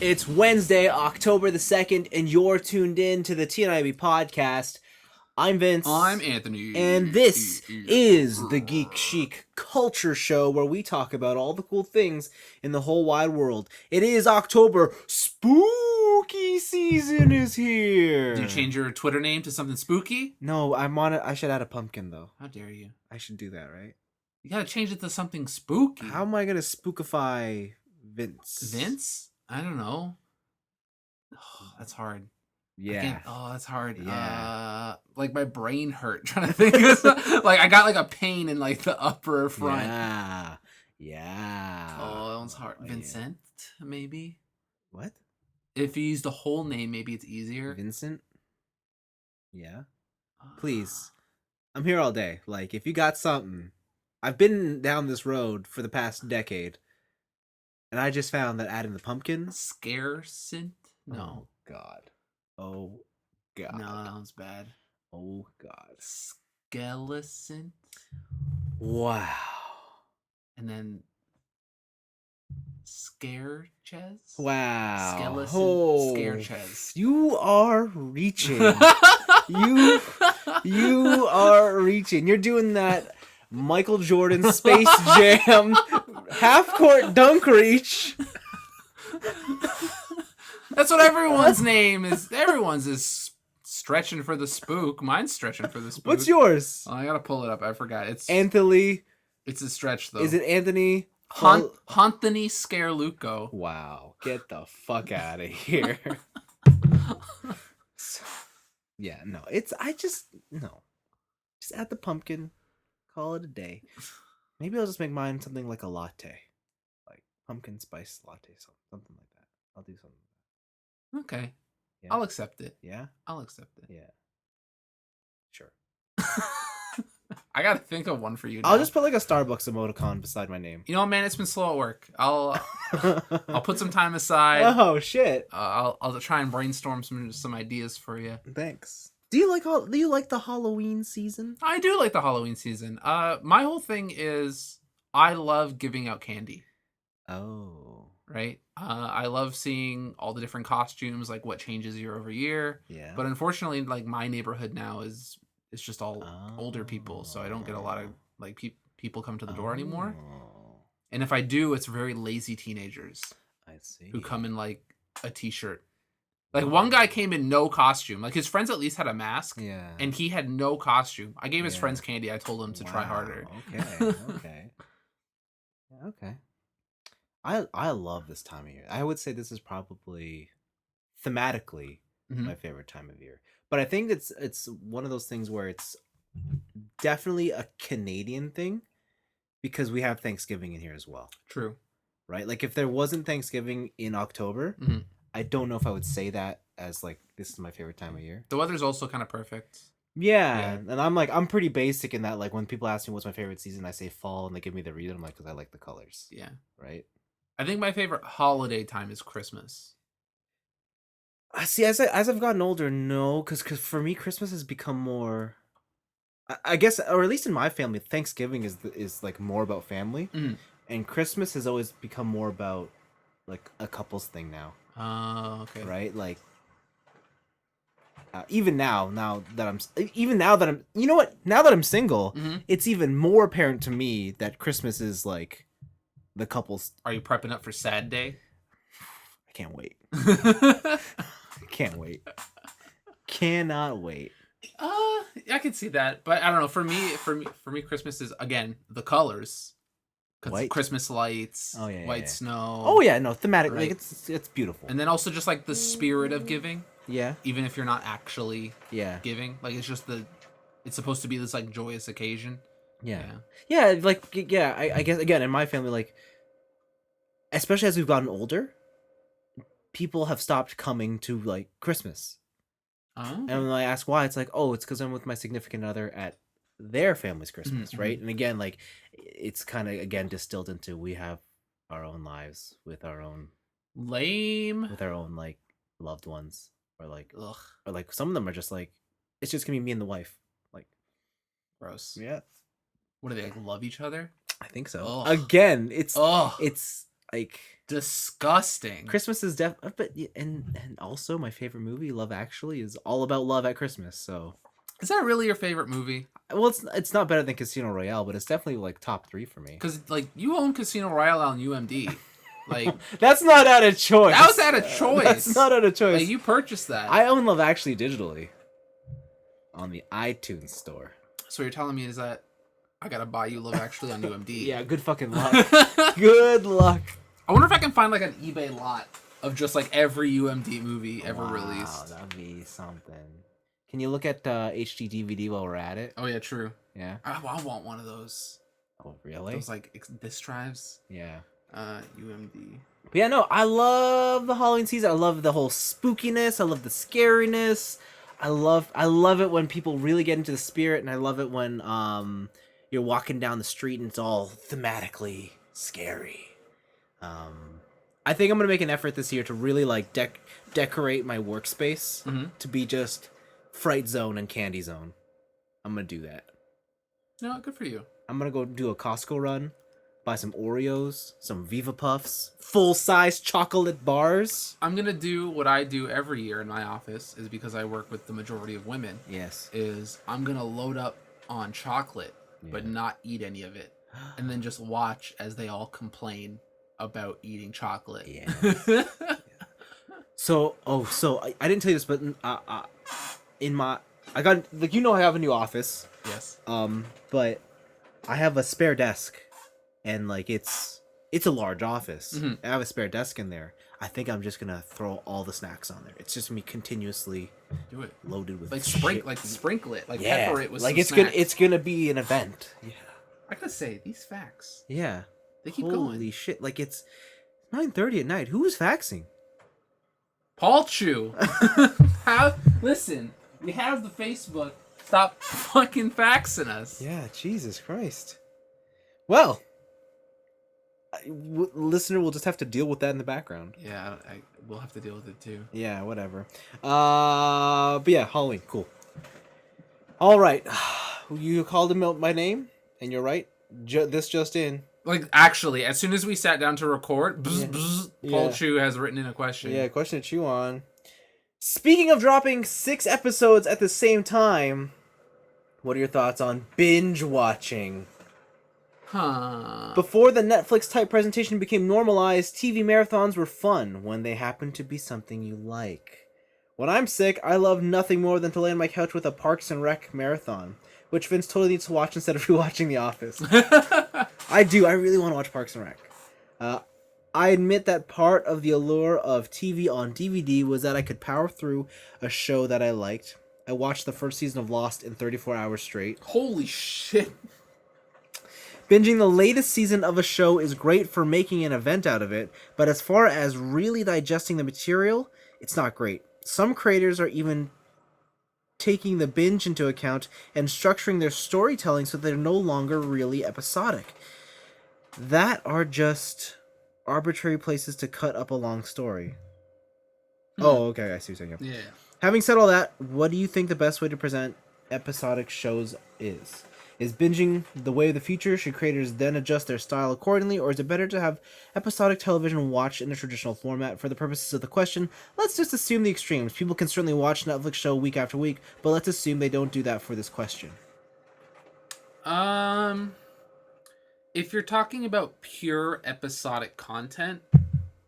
It's Wednesday, October the 2nd, and you're tuned in to the TNIAB podcast. I'm Vince. I'm Anthony. And this is the Geek Chic Culture Show, where we talk about all the cool things in the whole wide world. It is October. Spooky season is here. Did you change your Twitter name to something spooky? No, I'm on it. I should add a pumpkin, though. How dare you? I should do that, right? You gotta change it to something spooky. How am I going to spookify Vince? Vince? I don't know. Oh, that's hard. Yeah. That's hard. Yeah. Like my brain hurt trying to think. Like I got like a pain in like the upper front. Yeah. Oh, that one's hard. Vincent, maybe. What? If you use the whole name, maybe it's easier. Vincent? Yeah. Please. I'm here all day. Like, if you got something. I've been down this road for the past decade. And I just found that adding the pumpkin. Scarecent? No. Oh, God. Oh, God. No, that one's bad. Oh, God. Skelecent? Wow. And then Scarechez? Wow. Skelecent, Scarechez. You are reaching. You are reaching. You're doing that Michael Jordan Space Jam half-court dunk reach. That's what everyone's name is. Everyone's is stretching for the spook. Mine's stretching for the spook. What's yours? Oh, I gotta pull it up. I forgot. It's Anthony. It's a stretch though. Is it Anthony? Anthony Scareluco. Wow. Get the fuck out of here. Yeah, no. Just add the pumpkin. Call it a day. Maybe I'll just make mine something like a latte. Like pumpkin spice latte, something like that. I'll do something. Okay. Yeah. I'll accept it. Yeah? I'll accept it. Yeah. Sure. I gotta think of one for you now. I'll just put like a Starbucks emoticon beside my name. You know, man, it's been slow at work. I'll put some time aside. Oh shit. I'll try and brainstorm some ideas for you. Thanks. Do you like the Halloween season? I do like the Halloween season. My whole thing is I love giving out candy. Oh. Right? I love seeing all the different costumes, like what changes year over year. Yeah. But unfortunately, like my neighborhood now is just all older people, so I don't get a lot of like people come to the door anymore. And if I do, it's very lazy teenagers. I see. Who come in like a t-shirt. Like one guy came in no costume. Like his friends at least had a mask. Yeah. And he had no costume. I gave his friends candy. I told him to try harder. Okay. Okay. I love this time of year. I would say this is probably thematically my favorite time of year. But I think it's one of those things where it's definitely a Canadian thing because we have Thanksgiving in here as well. True. Right? Like if there wasn't Thanksgiving in October, I don't know if I would say that as like this is my favorite time of year. The weather's also kind of perfect. Yeah. And I'm pretty basic in that, like when people ask me what's my favorite season, I say fall and they give me the reason. I'm like, because I like the colors. Yeah. Right? I think my favorite holiday time is Christmas. I see. As I've gotten older, no, because for me, Christmas has become more. I guess, or at least in my family, Thanksgiving is like more about family, and Christmas has always become more about like a couple's thing now. Oh, okay. Right, like. Even now that I'm, you know what? Now that I'm single, it's even more apparent to me that Christmas is like the couples. Are you prepping up for sad day? I can't wait. Can't wait. Cannot wait. I can see that, but I don't know. For me, Christmas is again the colors, White. Christmas lights, white yeah. snow. Oh yeah, no, thematically, right? Like it's beautiful. And then also just like the spirit of giving. Yeah. Even if you're not actually giving, like it's just it's supposed to be this like joyous occasion. Yeah. I guess again in my family, like especially as we've gotten older, people have stopped coming to like Christmas. Oh. And when I ask why, it's like, oh, it's because I'm with my significant other at their family's Christmas, right? And again, like it's kind of again distilled into we have our own lives with our own like loved ones, or like some of them are just like it's just gonna be me and the wife, like gross. Yeah. What do they like, love each other? I think so. Ugh. Again, it's Like disgusting. Christmas is but and also my favorite movie, Love Actually, is all about love at Christmas. So Is that really your favorite movie? well, it's not better than Casino Royale, but it's definitely like top 3 for me. Because like you own Casino Royale on UMD. Like that's not out of choice. That was out of choice. That's not out of choice. Like you purchased that. I own Love Actually digitally on the iTunes store. So you're telling me is that I gotta buy you Love Actually on UMD? Yeah, good fucking luck. Good luck. I wonder if I can find like an eBay lot of just like every UMD movie ever released. That'd be something. Can you look at HD DVD while we're at it? Oh yeah, true. Yeah. I want one of those. Oh really? Those like disc drives. Yeah. UMD. But yeah, no, I love the Halloween season. I love the whole spookiness. I love the scariness. I love it when people really get into the spirit, and I love it when you're walking down the street and it's all thematically scary. I think I'm gonna make an effort this year to really like decorate my workspace to be just Fright Zone and Candy Zone. I'm gonna do that. No, good for you. I'm gonna go do a Costco run, buy some Oreos, some Viva Puffs, full-size chocolate bars. I'm gonna do what I do every year in my office, is because I work with the majority of women. Yes. Is I'm gonna load up on chocolate, but not eat any of it, and then just watch as they all complain about eating chocolate. Yeah. So I didn't tell you this, but I got like I have a new office. Yes. But I have a spare desk, and like it's a large office. I have a spare desk in there. I think I'm just gonna throw all the snacks on there. It's just gonna be continuously do it loaded with like shit. sprinkle it, like pepper it with like some it's gonna be an event. Yeah. I gotta say these facts. Yeah. They keep Holy going. shit! Like it's 9:30 at night. Who is faxing? Paul Chew. Listen, we have the Facebook. Stop fucking faxing us. Yeah, Jesus Christ. Well, listener will just have to deal with that in the background. Yeah, we'll have to deal with it too. Yeah, whatever. But yeah, Halloween, cool. All right, you called him out by name, and you're right. This just in. Like, actually, as soon as we sat down to record, Paul Yeah. Chew has written in a question. Yeah, question to chew on. Speaking of dropping 6 episodes at the same time, what are your thoughts on binge watching? Huh. Before the Netflix-type presentation became normalized, TV marathons were fun when they happened to be something you like. When I'm sick, I love nothing more than to lay on my couch with a Parks and Rec marathon, which Vince totally needs to watch instead of rewatching The Office. I do. I really want to watch Parks and Rec. I admit that part of the allure of TV on DVD was that I could power through a show that I liked. I watched the first season of Lost in 34 hours straight. Holy shit. Binging the latest season of a show is great for making an event out of it, but as far as really digesting the material, it's not great. Some creators are even taking the binge into account and structuring their storytelling so they're no longer really episodic. That are just arbitrary places to cut up a long story. Oh, okay, I see what you're saying. Yeah. Having said all that, what do you think the best way to present episodic shows is? Is binging the way of the future? Should creators then adjust their style accordingly? Or is it better to have episodic television watched in the traditional format? For the purposes of the question, let's just assume the extremes. People can certainly watch Netflix show week after week, but let's assume they don't do that for this question. If you're talking about pure episodic content,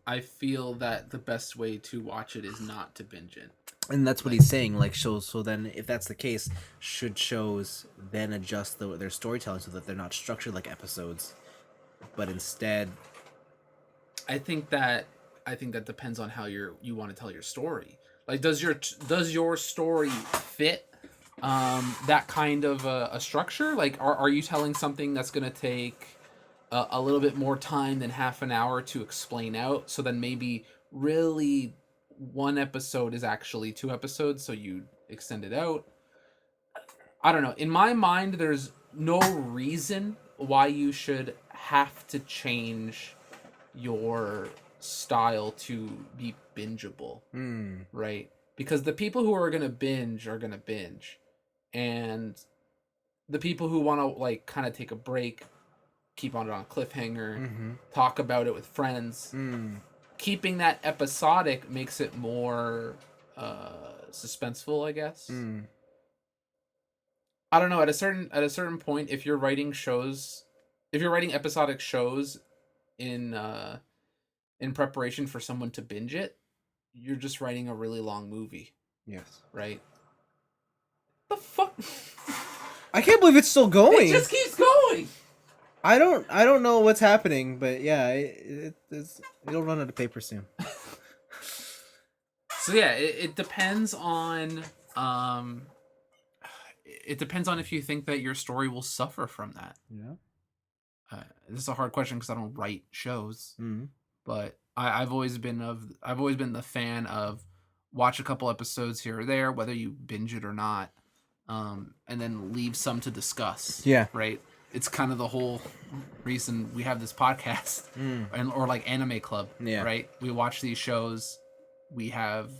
I feel that the best way to watch it is not to binge it. And that's what he's saying, like shows. So then, if that's the case, should shows then adjust their storytelling so that they're not structured like episodes, but instead? I think that depends on how you want to tell your story. Like, does your story fit that kind of a structure? Like, are you telling something that's gonna take a little bit more time than half an hour to explain out? So then maybe really one episode is actually 2 episodes, so you extend it out. I don't know. In my mind, there's no reason why you should have to change your style to be bingeable, right? Because the people who are gonna binge are gonna binge, and the people who want to like kind of take a break keep on it on a cliffhanger, Mm-hmm. talk about it with friends. Mm. Keeping that episodic makes it more suspenseful, I guess. Mm. I don't know. At a certain point, if you're writing shows, if you're writing episodic shows in in preparation for someone to binge it, you're just writing a really long movie, Yes. right? The fuck? I can't believe it's still going. It just keeps going. I don't know what's happening, but yeah, it'll run out of paper soon. So yeah, it depends on it depends on if you think that your story will suffer from that. Yeah. This is a hard question because I don't write shows, Mm-hmm. but I've always been the fan of watch a couple episodes here or there, whether you binge it or not, and then leave some to discuss. Yeah. Right. It's kind of the whole reason we have this podcast, or like Anime Club. Yeah. Right. We watch these shows, we have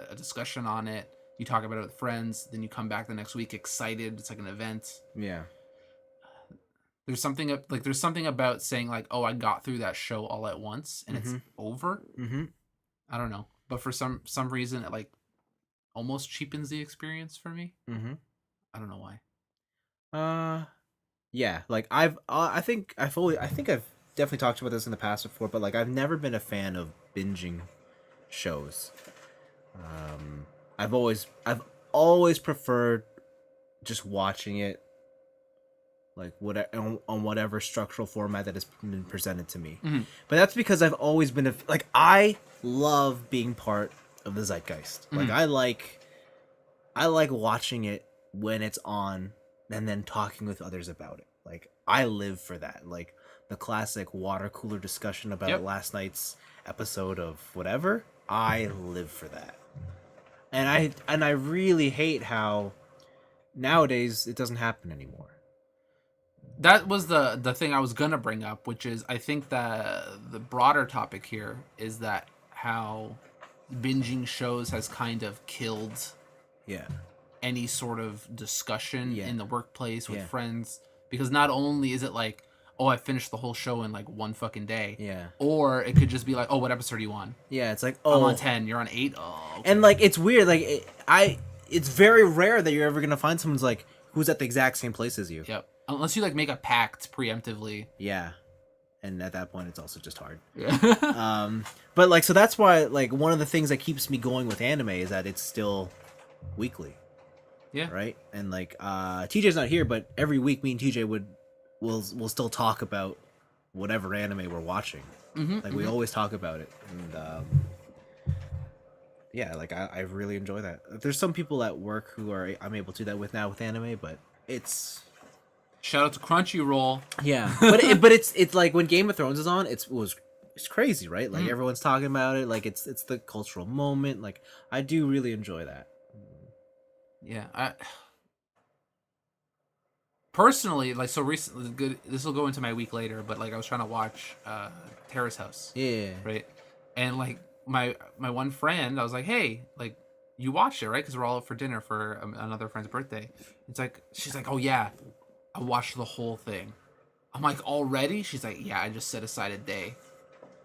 a discussion on it. You talk about it with friends, then you come back the next week excited. It's like an event. Yeah. There's something about saying like, oh, I got through that show all at once and it's over. Mm-hmm. I don't know, but for some reason it like almost cheapens the experience for me. Mm-hmm. I don't know why. Yeah, like I think I've definitely talked about this in the past before, but like I've never been a fan of binging shows. I've always preferred just watching it, like whatever on whatever structural format that has been presented to me. Mm-hmm. But that's because I've always been like I love being part of the zeitgeist. Mm-hmm. Like I like watching it when it's on and then talking with others about it. Like I live for that. Like the classic water cooler discussion about last night's episode of whatever. I live for that. And I really hate how nowadays it doesn't happen anymore. That was the thing I was gonna bring up, which is I think that the broader topic here is that how binging shows has kind of killed any sort of discussion in the workplace with friends, because not only is it like, oh, I finished the whole show in like one fucking day, or it could just be like, oh, what episode are you on? It's like, I'm on 10, you're on 8. Oh, okay. And like it's weird, like it's very rare that you're ever gonna find someone's like who's at the exact same place as you. Yep. Unless you like make a pact preemptively. Yeah. And at that point it's also just hard. Yeah. But like, so that's why like one of the things that keeps me going with anime is that it's still weekly. Yeah. Right? And like TJ's not here, but every week me and TJ will still talk about whatever anime we're watching. Like we always talk about it. And yeah, like I really enjoy that. There's some people at work who I'm able to do that with now with anime, but it's shout out to Crunchyroll. Yeah. But it's like when Game of Thrones is on, it's crazy, right? Like everyone's talking about it, like it's the cultural moment. Like I do really enjoy that. Yeah, personally, like, so recently, good. This will go into my week later, but like I was trying to watch Terrace House. Yeah. Right. And like my one friend, I was like, hey, like you watched it, right? Because we're all out for dinner for another friend's birthday. It's like she's like, oh yeah, I watched the whole thing. I'm like, already? She's like, yeah, I just set aside a day.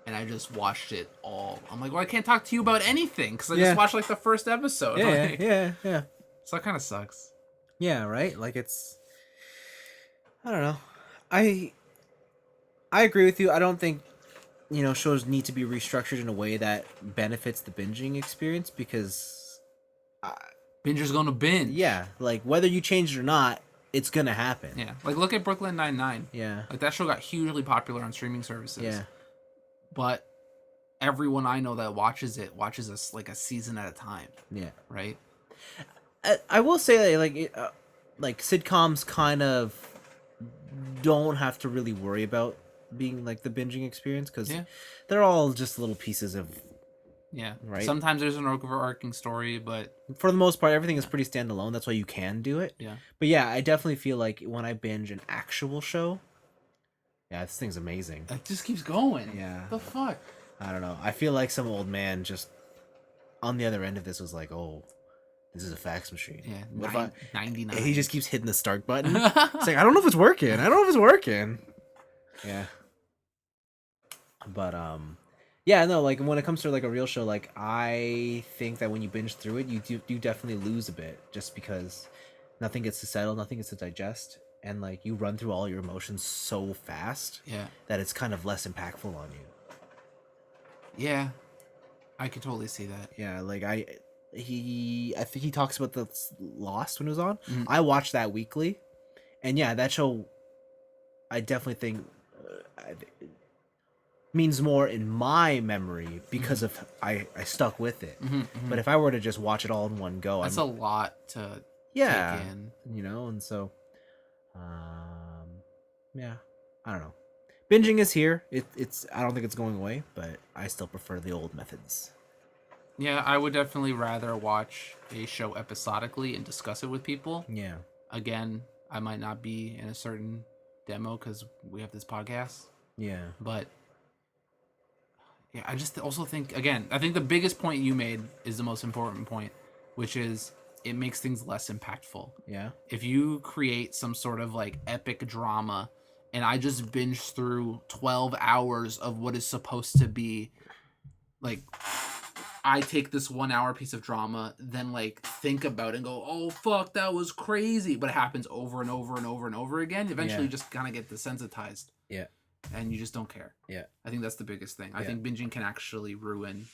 And I just watched it all. I'm like, well, I can't talk to you about anything because I just watched like the first episode. Yeah, like, yeah. So that kind of sucks. Yeah, right? Like it's, I don't know. I agree with you. I don't think, shows need to be restructured in a way that benefits the binging experience because binger's gonna binge. Yeah, like whether you change it or not, it's gonna happen. Yeah, like look at Brooklyn Nine-Nine. Yeah. Like that show got hugely popular on streaming services. Yeah. But everyone I know that watches us like a season at a time. Yeah. Right? I will say that like sitcoms kind of don't have to really worry about being like the binging experience because they're all just little pieces of right. Sometimes there's an overarching story, but for the most part everything is pretty standalone. That's why you can do it. Yeah. But yeah, I definitely feel like when I binge an actual show, this thing's amazing. It just keeps going. Yeah. The fuck? I don't know. I feel like some old man just on the other end of this was like, oh, this is a fax machine. Yeah. What if 99. He just keeps hitting the start button. It's like, I don't know if it's working. Yeah. But yeah, no, like when it comes to like a real show, like I think that when you binge through it, you definitely lose a bit just because nothing gets to settle, nothing gets to digest, and like you run through all your emotions so fast Yeah. that it's kind of less impactful on you. Yeah. I could totally see that. Yeah, like I think he talks about the Lost when it was on. Mhm. I watched that weekly, and yeah, that show I definitely think means more in my memory because Mhm. of I stuck with it. Mhm. But Mhm. if I were to just watch it all in one go, That's I'm a lot to take yeah, in. and so um yeah, I don't know. Binging is here. It's I don't think it's going away, but I still prefer the old methods. Yeah, I would definitely rather watch a show episodically and discuss it with people. Yeah. Again, I might not be in a certain demo because we have this podcast, Yeah. but yeah, I just also think, again, I think the biggest point you made is the most important point, which is it makes things less impactful. Yeah. If you create some sort of like epic drama and I just binge through 12 hours of what is supposed to be like, I take this 1 hour piece of drama, then like think about it and go, oh fuck, that was crazy. But it happens over and over and over and over again. Eventually Yeah. you just kind of get desensitized Yeah. and you just don't care. Yeah. I think that's the biggest thing. I Yeah. think binging can actually ruin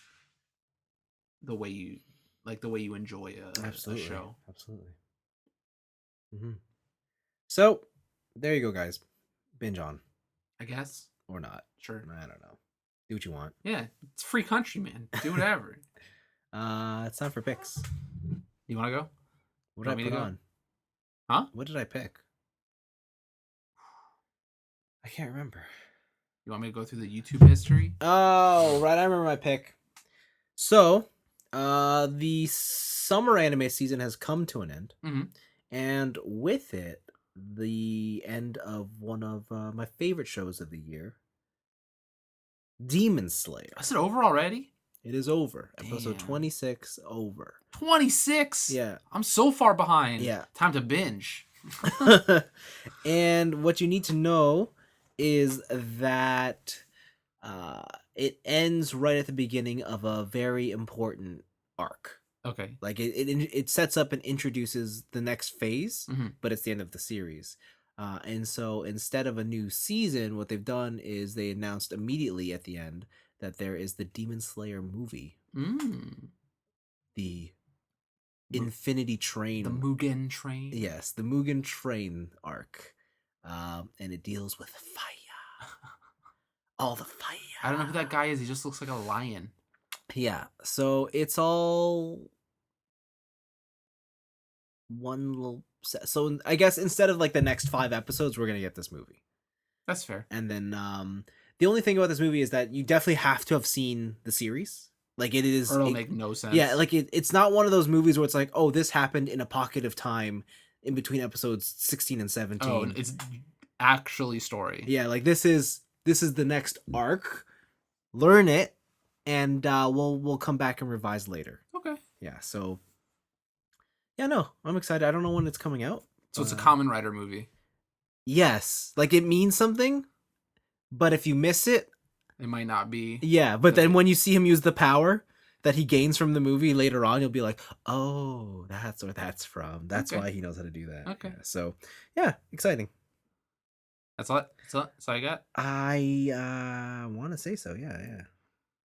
the way you the way you enjoy a Absolutely. show. Absolutely. So, there you go, guys. Binge on I guess. or not. Sure. I don't know. Do what you want. Yeah, it's free country, man. Do whatever. It's time for picks. You want to go? What You did I want me to put go? on? Huh? What did I pick? I can't remember. You want me to go through the YouTube history? Oh, right. I remember my pick. So, the summer anime season has come to an end, Mm-hmm. and with it, the end of one of my favorite shows of the year, Demon Slayer. Is it over already? It is over. Episode Damn. 26 over. 26. Yeah. I'm so far behind. Yeah. Time to binge. And what you need to know is that uh, it ends right at the beginning of a very important arc. Okay. Like it sets up and introduces the next phase, Mm-hmm. but it's the end of the series. And so instead of a new season, what they've done is they announced immediately at the end that there is the Demon Slayer movie, Mm. the Infinity Train, The Mugen Train. yes, the Mugen Train arc, and it deals with fire, all the fire. I don't know who that guy is. He just looks like a lion. Yeah, so it's all one little set. So I guess instead of like the next 5 episodes, we're gonna get this movie. That's fair. And then the only thing about this movie is that you definitely have to have seen the series. Like it is, Or it'll make no sense. yeah, like it's not one of those movies where it's like, oh, this happened in a pocket of time in between episodes 16 and 17. Oh, and it's actually story. Yeah, like this is the next arc. Learn it, and we'll come back and revise later. Okay. Yeah, so yeah, no, I'm excited. I don't know when it's coming out. So it's a Kamen Rider movie. Yes, like it means something, but if you miss it, It might not be. yeah. But then when you see him use the power that he gains from the movie later on, you'll be like, oh, that's where that's from. That's Okay. why he knows how to do that. Okay. Yeah, so yeah, exciting. That's all. That's all I got. I want to say so. Yeah, yeah.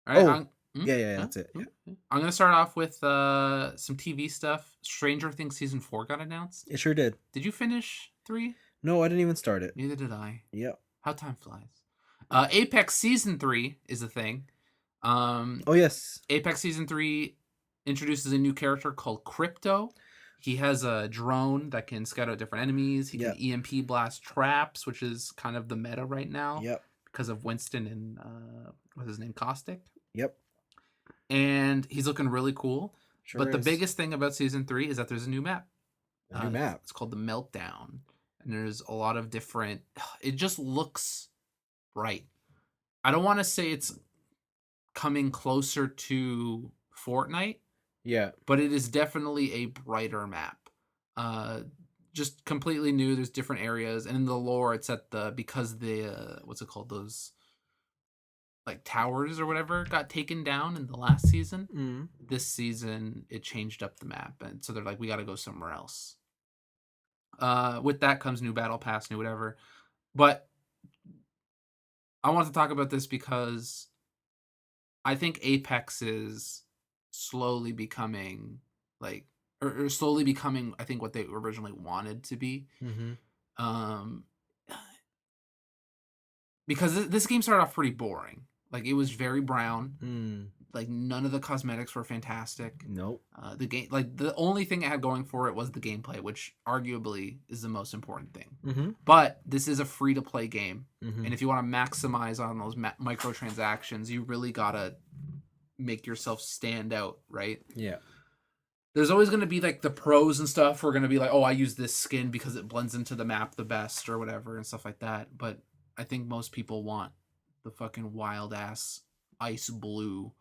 All right. Oh, yeah. That's it. Yeah. I'm gonna start off with some TV stuff. Stranger Things season 4 got announced. It sure did. Did you finish 3? No, I didn't even start it. Neither did I. Yep. How time flies. Apex season 3 is a thing. Oh yes. Apex season 3 introduces a new character called Crypto. He has a drone that can scout out different enemies. He can EMP blast traps, which is kind of the meta right now. Yep. Because of Winston and what's his name, Caustic. Yep. And he's looking really cool. Sure but the is. biggest thing about season 3 is that there's a new map. A new map. It's called the Meltdown, and there's a lot of different. It just looks bright. I don't want to say it's coming closer to Fortnite. Yeah. But it is definitely a brighter map. just completely new. There's different areas, and in the lore, it's at because the what's it called, those like towers or whatever got taken down in the last season. Mm. This season, it changed up the map, and so they're like, we got to go somewhere else. With that comes new battle pass, new whatever. But I want to talk about this because I think Apex is slowly becoming like, or slowly becoming, I think, what they originally wanted to be. Mm-hmm. Um, because this game started off pretty boring. Like, it was very brown. Mm. Like, none of the cosmetics were fantastic. Nope. The game, like, the only thing it had going for it was the gameplay, which arguably is the most important thing. Mm-hmm. But this is a free to play game, Mm-hmm. and if you want to maximize on those microtransactions, you really gotta make yourself stand out, right? Yeah. There's always going to be like the pros and stuff who are going to be like, oh, I use this skin because it blends into the map the best or whatever and stuff like that. But I think most people want the fucking wild ass ice blue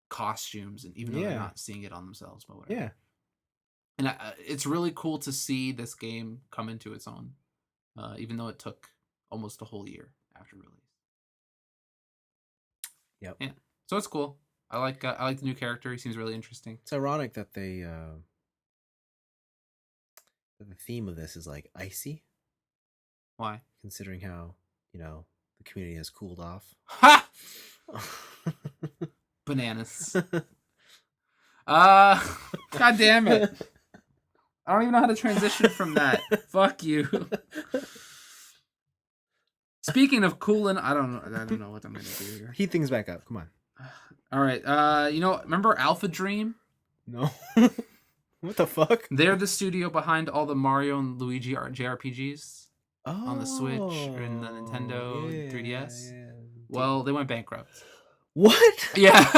costumes, and even though they're not seeing it on themselves, but whatever. Yeah. And it's really cool to see this game come into its own, even though it took almost a whole year after release. Yep. Yeah. So it's cool. I like the new character. He seems really interesting. It's ironic that they that the theme of this is like icy. Why? Considering how, the community has cooled off. Ha! Bananas. God damn it. I don't even know how to transition from that. Fuck you. Speaking of cooling, I don't know what I'm gonna do here. Heat things back up. Come on. All right. Remember Alpha Dream? No. What the fuck? They're the studio behind all the Mario and Luigi JRPGs on the Switch or in the Nintendo 3DS. Yeah. Well, they went bankrupt. What? Yeah.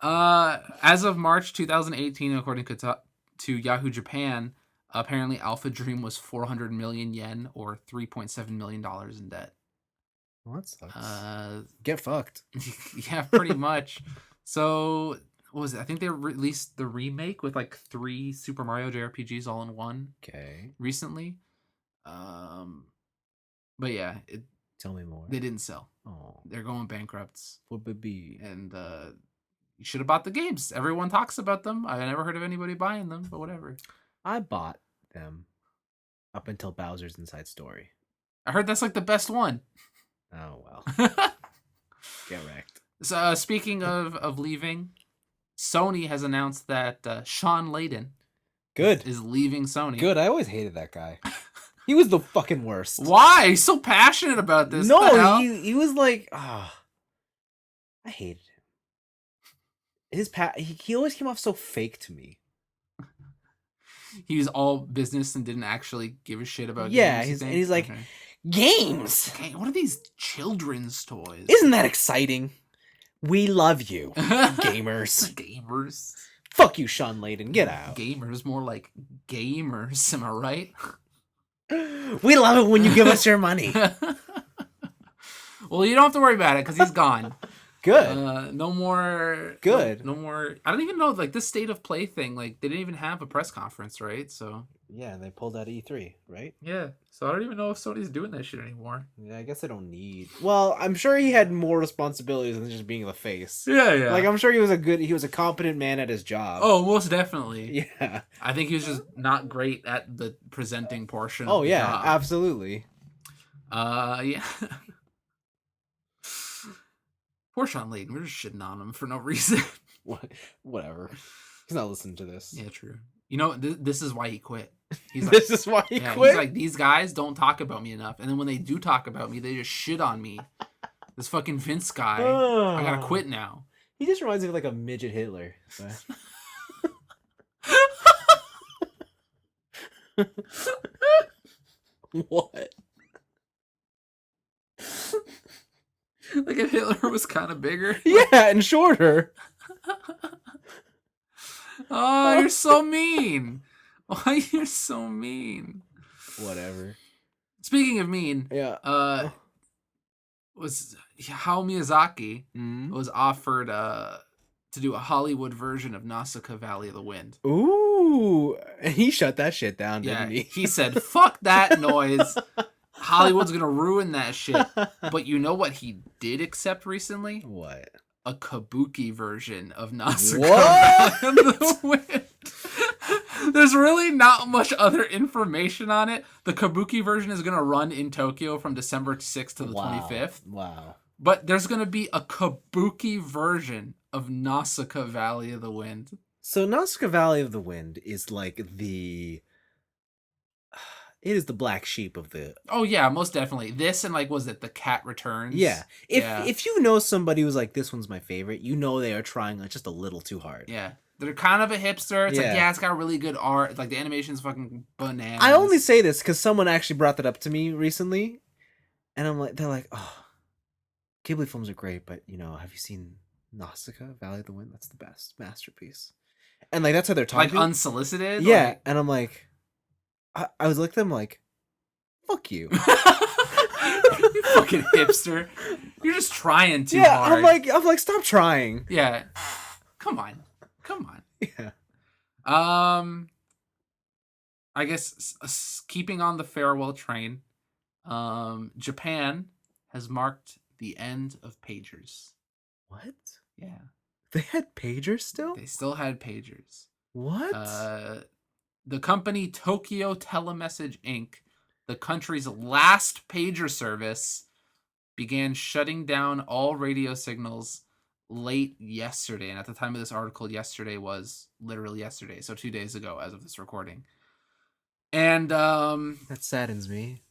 As of March 2018, according to Yahoo Japan, apparently Alpha Dream was 400 million yen or $3.7 million in debt. Well, that sucks. Get fucked. Yeah, pretty much. So, what was it? I think they released the remake with like 3 Super Mario JRPGs all in one. Okay. Recently. But yeah, tell me more. They didn't sell. Oh. They're going bankrupt. What would be? And you should have bought the games. Everyone talks about them. I never heard of anybody buying them, but whatever. I bought them up until Bowser's Inside Story. I heard that's like the best one. Oh, well. Get wrecked. So, speaking of leaving, Sony has announced that Sean Layden is leaving Sony. Good. I always hated that guy. He was the fucking worst. Why? He's so passionate about this. No, he was like, I hated him. He always came off so fake to me. He was all business and didn't actually give a shit about games. And he's like, games? Okay, what are these children's toys? Isn't that exciting? We love you, gamers. Gamers. Fuck you, Sean Layden. Get out. Gamers, more like gamers. Am I right? We love it when you give us your money. Well, you don't have to worry about it because he's gone. Good. No more. Good. No more. I don't even know, like, this State of Play thing. Like, they didn't even have a press conference, right? So. Yeah, they pulled out E3, right? Yeah. So I don't even know if Sony's doing that shit anymore. Yeah, I guess they don't need. Well, I'm sure he had more responsibilities than just being the face. Yeah, yeah. Like, I'm sure he was a competent man at his job. Oh, most definitely. Yeah. I think he was just not great at the presenting portion. Oh, yeah, job. Absolutely. Yeah. Poor Sean Layden. We're just shitting on him for no reason. Whatever. He's not listening to this. Yeah, true. You know, this is why he quit. He's like, this is why he quit? He's like, these guys don't talk about me enough. And then when they do talk about me, they just shit on me. This fucking Vince guy. I gotta quit now. He just reminds me of like a midget Hitler. What? Like if Hitler was kind of bigger. Yeah, and shorter. Oh, you're so mean. Why you're so mean? Whatever. Speaking of mean, was Hayao Miyazaki was offered to do a Hollywood version of Nausicaa Valley of the Wind. Ooh. Ooh, and he shut that shit down, Yeah, didn't he? he said, "Fuck that noise. Hollywood's gonna ruin that shit." But you know what he did accept recently? What? A kabuki version of Nausicaa What? Valley of the Wind. There's really not much other information on it. The kabuki version is gonna run in Tokyo from December 6th to the 25th. Wow. But there's gonna be a kabuki version of Nausicaa Valley of the Wind. So Nausicaa Valley of the Wind is like it is the black sheep of the. Oh yeah, most definitely. This and like, was it The Cat Returns? Yeah. Yeah. If you know somebody who's like, this one's my favorite, you know they are trying like just a little too hard. Yeah. They're kind of a hipster. It's like, Yeah. yeah, it's got really good art. It's like the animation's fucking bananas. I only say this because someone actually brought that up to me recently, and they're like, oh, Ghibli films are great, but have you seen Nausicaa Valley of the Wind? That's the best masterpiece. And like that's how they're talking. Like unsolicited? Yeah, Like... and I'm like, I was looking at them like, fuck you. You fucking hipster. You're just trying too hard. I'm like, stop trying. Yeah. Come on. Yeah. I guess keeping on the farewell train, Japan has marked the end of pagers. What? Yeah. They had pagers still? They still had pagers. What? The company Tokyo Telemessage Inc., the country's last pager service, began shutting down all radio signals late yesterday. And at the time of this article, yesterday was literally yesterday. So 2 days ago as of this recording. And that saddens me.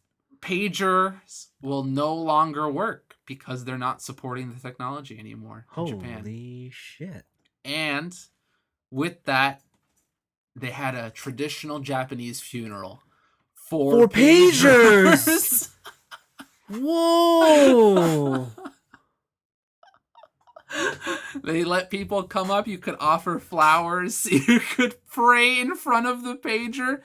Pagers will no longer work because they're not supporting the technology anymore in Japan. Holy shit. And with that, they had a traditional Japanese funeral for pagers. Whoa. They let people come up. You could offer flowers. You could pray in front of the pager.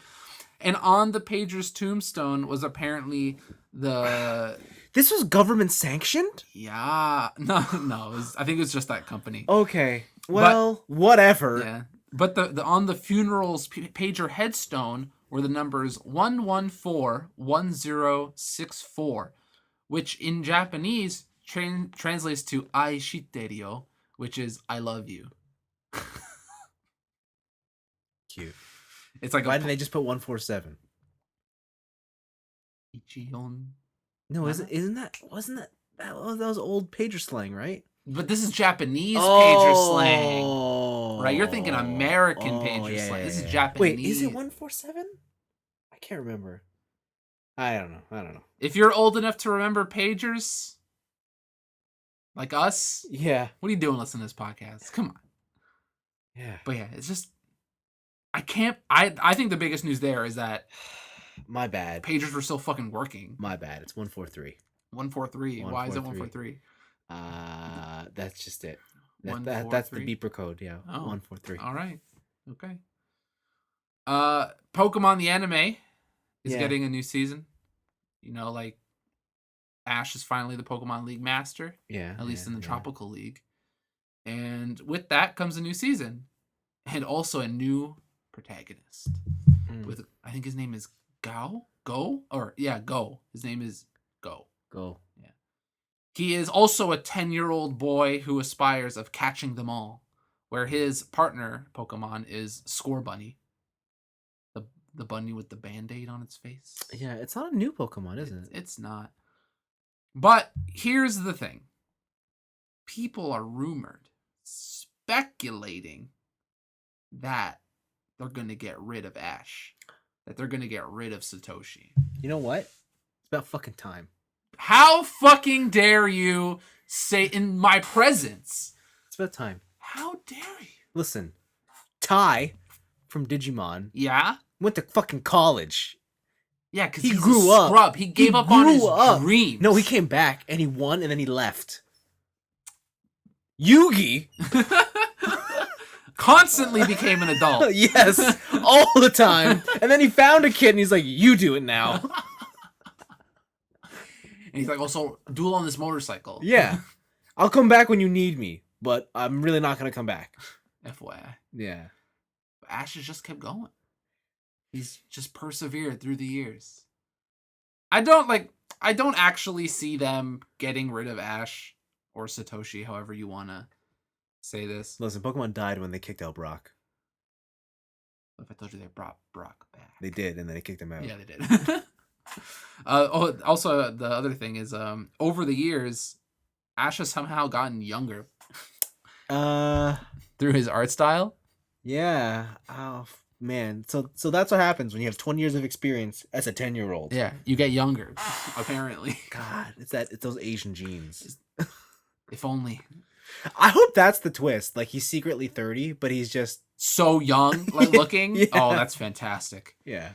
And on the pager's tombstone was apparently the... This was government sanctioned? Yeah. No. I think it was just that company. Okay. Well, whatever. Yeah. But the on the funeral's pager headstone were the numbers 1141064, which in Japanese translates to "I shitteru," which is "I love you." Cute. It's like, why didn't they just put 147? Ichion. No, wasn't that was old pager slang, right? But this is Japanese pager slang. Right, you're thinking Oh. American pager slang. This is Japanese. Wait, is it 147? I can't remember. I don't know. If you're old enough to remember pagers, like us, Yeah. what are you doing listening to this podcast? Come on. Yeah. But yeah, it's just, I think the biggest news there is that my bad. pagers were still fucking working. My bad. It's 143. 143. Why is it 143? That's just it. 143? That's the beeper code. Yeah. Oh. 143. All right. Okay. Pokemon the anime is getting a new season. Like Ash is finally the Pokemon League master. Yeah. At least in the Tropical League. And with that comes a new season. And also a new protagonist. With, I think his name is Go. His name is Go. Go. Yeah. He is also a 10-year-old boy who aspires of catching them all, where his partner Pokemon is Score Bunny. The bunny with the Band-Aid on its face. Yeah, it's not a new Pokemon, is it? It's not. But here's the thing. People are speculating that they're going to get rid of Ash. That they're going to get rid of Satoshi. You know what? It's about fucking time. How fucking dare you say in my presence? It's about time. How dare you? Listen, Ty from Digimon Yeah? went to fucking college. Yeah, because he he's grew a up. Scrub. He gave up on his dreams. No, he came back and he won and then he left. Yugi constantly became an adult. Yes, all the time. And then he found a kid and he's like, you do it now. And he's like, also, duel on this motorcycle. Yeah. I'll come back when you need me, but I'm really not going to come back. FYI. Yeah. Ash has just kept going. He's just persevered through the years. I don't actually see them getting rid of Ash or Satoshi, however you want to say this. Listen, Pokemon died when they kicked out Brock. What if I told you they brought Brock back? They did, and then they kicked him out. Yeah, they did. Also, the other thing is, over the years, Ash has somehow gotten younger. Through his art style. Yeah. Oh man. So that's what happens when you have 20 years of experience as a 10-year-old. Yeah, you get younger. Apparently. God, it's those Asian genes. If only. I hope that's the twist. Like he's secretly 30, but he's just so young, like looking. Yeah. Oh, that's fantastic. Yeah.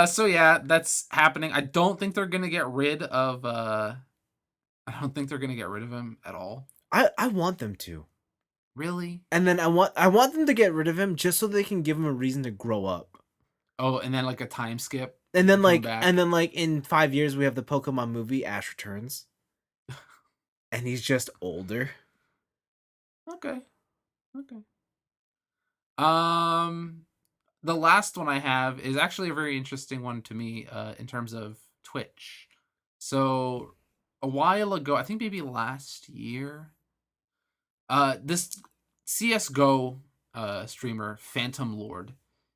So yeah, that's happening. I don't think they're gonna get rid of. I don't think they're gonna get rid of him at all. I want them to. Really? And then I want them to get rid of him just so they can give him a reason to grow up. Oh, and then like a time skip. And then like in 5 years we have the Pokemon movie Ash Returns. And he's just older. Okay. The last one I have is actually a very interesting one to me, in terms of Twitch. So a while ago, I think maybe last year, this CS:GO streamer Phantom Lord,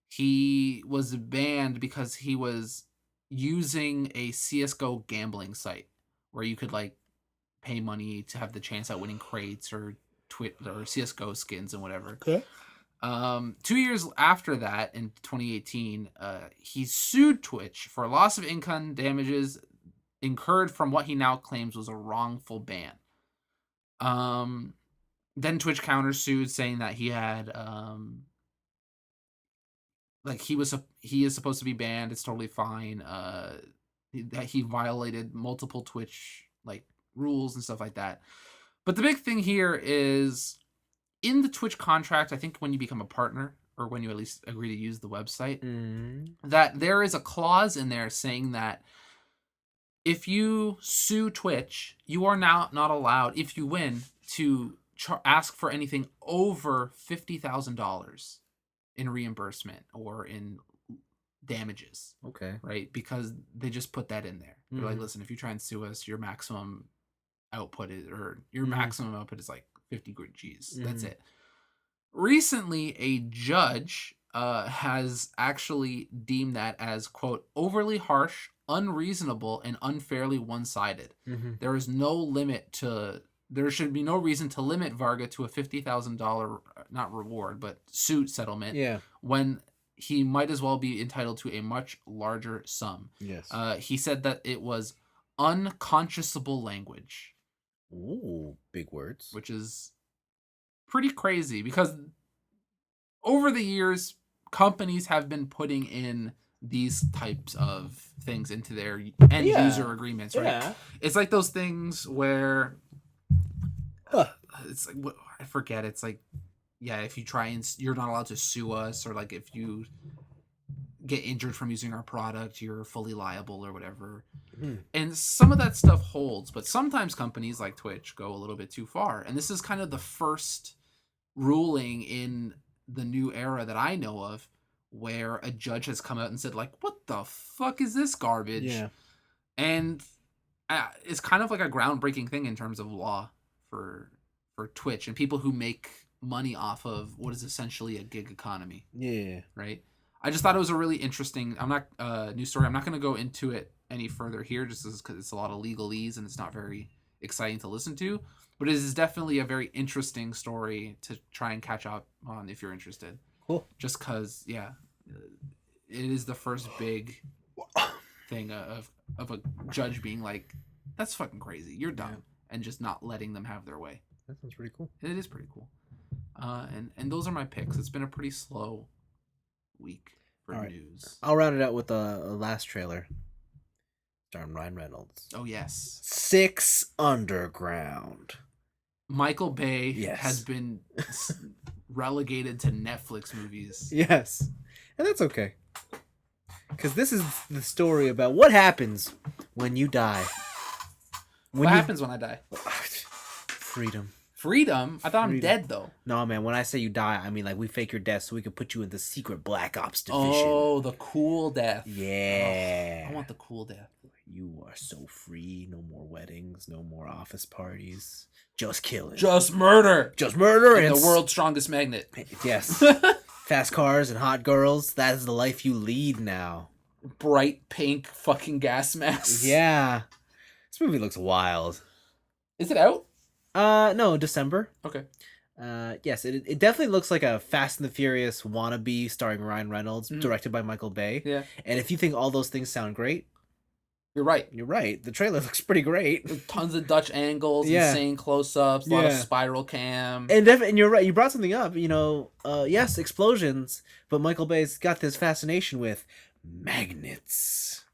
he was banned because he was using a CS:GO gambling site where you could like pay money to have the chance at winning crates or CS:GO skins and whatever. Okay. 2 years after that, in 2018, he sued Twitch for loss of income damages incurred from what he now claims was a wrongful ban. Then Twitch countersued, saying that he had he is supposed to be banned. It's totally fine. That he violated multiple Twitch like rules and stuff like that. But the big thing here is in the Twitch contract, I think when you become a partner or when you at least agree to use the website, that there is a clause in there saying that if you sue Twitch, you are now not allowed, if you win, to ask for anything over $50,000 in reimbursement or in damages. Okay. Right? Because they just put that in there. They're like, listen, if you try and sue us, your maximum output is, maximum output is like 50 G's. That's it. Recently, a judge has actually deemed that as, quote, overly harsh, unreasonable, and unfairly one-sided. There is no limit to... There should be no reason to limit Varga to a $50,000, not reward, but suit settlement. Yeah. When he might as well be entitled to a much larger sum. Yes. He said that it was unconscionable language. Ooh, big words. Which is pretty crazy because over the years, companies have been putting in these types of things into their end user agreements, right? Yeah. It's like those things where it's like, I forget. It's like, yeah, if you try and you're not allowed to sue us, or like if you get injured from using our product, you're fully liable or whatever. And some of that stuff holds, but sometimes companies like Twitch go a little bit too far. And this is kind of the first ruling in the new era that I know of where a judge has come out and said, like, what the fuck is this garbage? Yeah. And it's kind of like a groundbreaking thing in terms of law for Twitch and people who make money off of what is essentially a gig economy. Yeah. Right? I just thought it was a really interesting news story. I'm not going to go into it any further here just because it's a lot of legalese and it's not very exciting to listen to. But it is definitely a very interesting story to try and catch up on if you're interested. Cool. Just because, yeah, it is the first big thing of a judge being like, that's fucking crazy. You're dumb. Yeah. And just not letting them have their way. That sounds pretty cool. It is pretty cool. And those are my picks. It's been a pretty slow week for news. I'll round it out with a last trailer. Starring Ryan Reynolds. Oh, yes. 6 Underground. Michael Bay has been relegated to Netflix movies. Yes. And that's okay. Because this is the story about what happens when you die. What happens when I die? Freedom. Freedom? I thought I'm Freedom. dead though. No, man. When I say you die, I mean like we fake your death so we can put you in the secret Black Ops division. Oh, the cool death. Yeah. Oh, I want the cool death. You are so free. No more weddings. No more office parties. Just killing. Just murder. Just murder. And the world's strongest magnet. Yes. Fast cars and hot girls. That is the life you lead now. Bright pink fucking gas masks. Yeah. This movie looks wild. Is it out? No, December. Okay. Yes, it definitely looks like a Fast and the Furious wannabe starring Ryan Reynolds, directed by Michael Bay. Yeah. And if you think all those things sound great, you're right. You're right. The trailer looks pretty great. With tons of Dutch angles, insane close-ups, a lot of spiral cam. And you're right. You brought something up. Yes, explosions, but Michael Bay's got this fascination with magnets.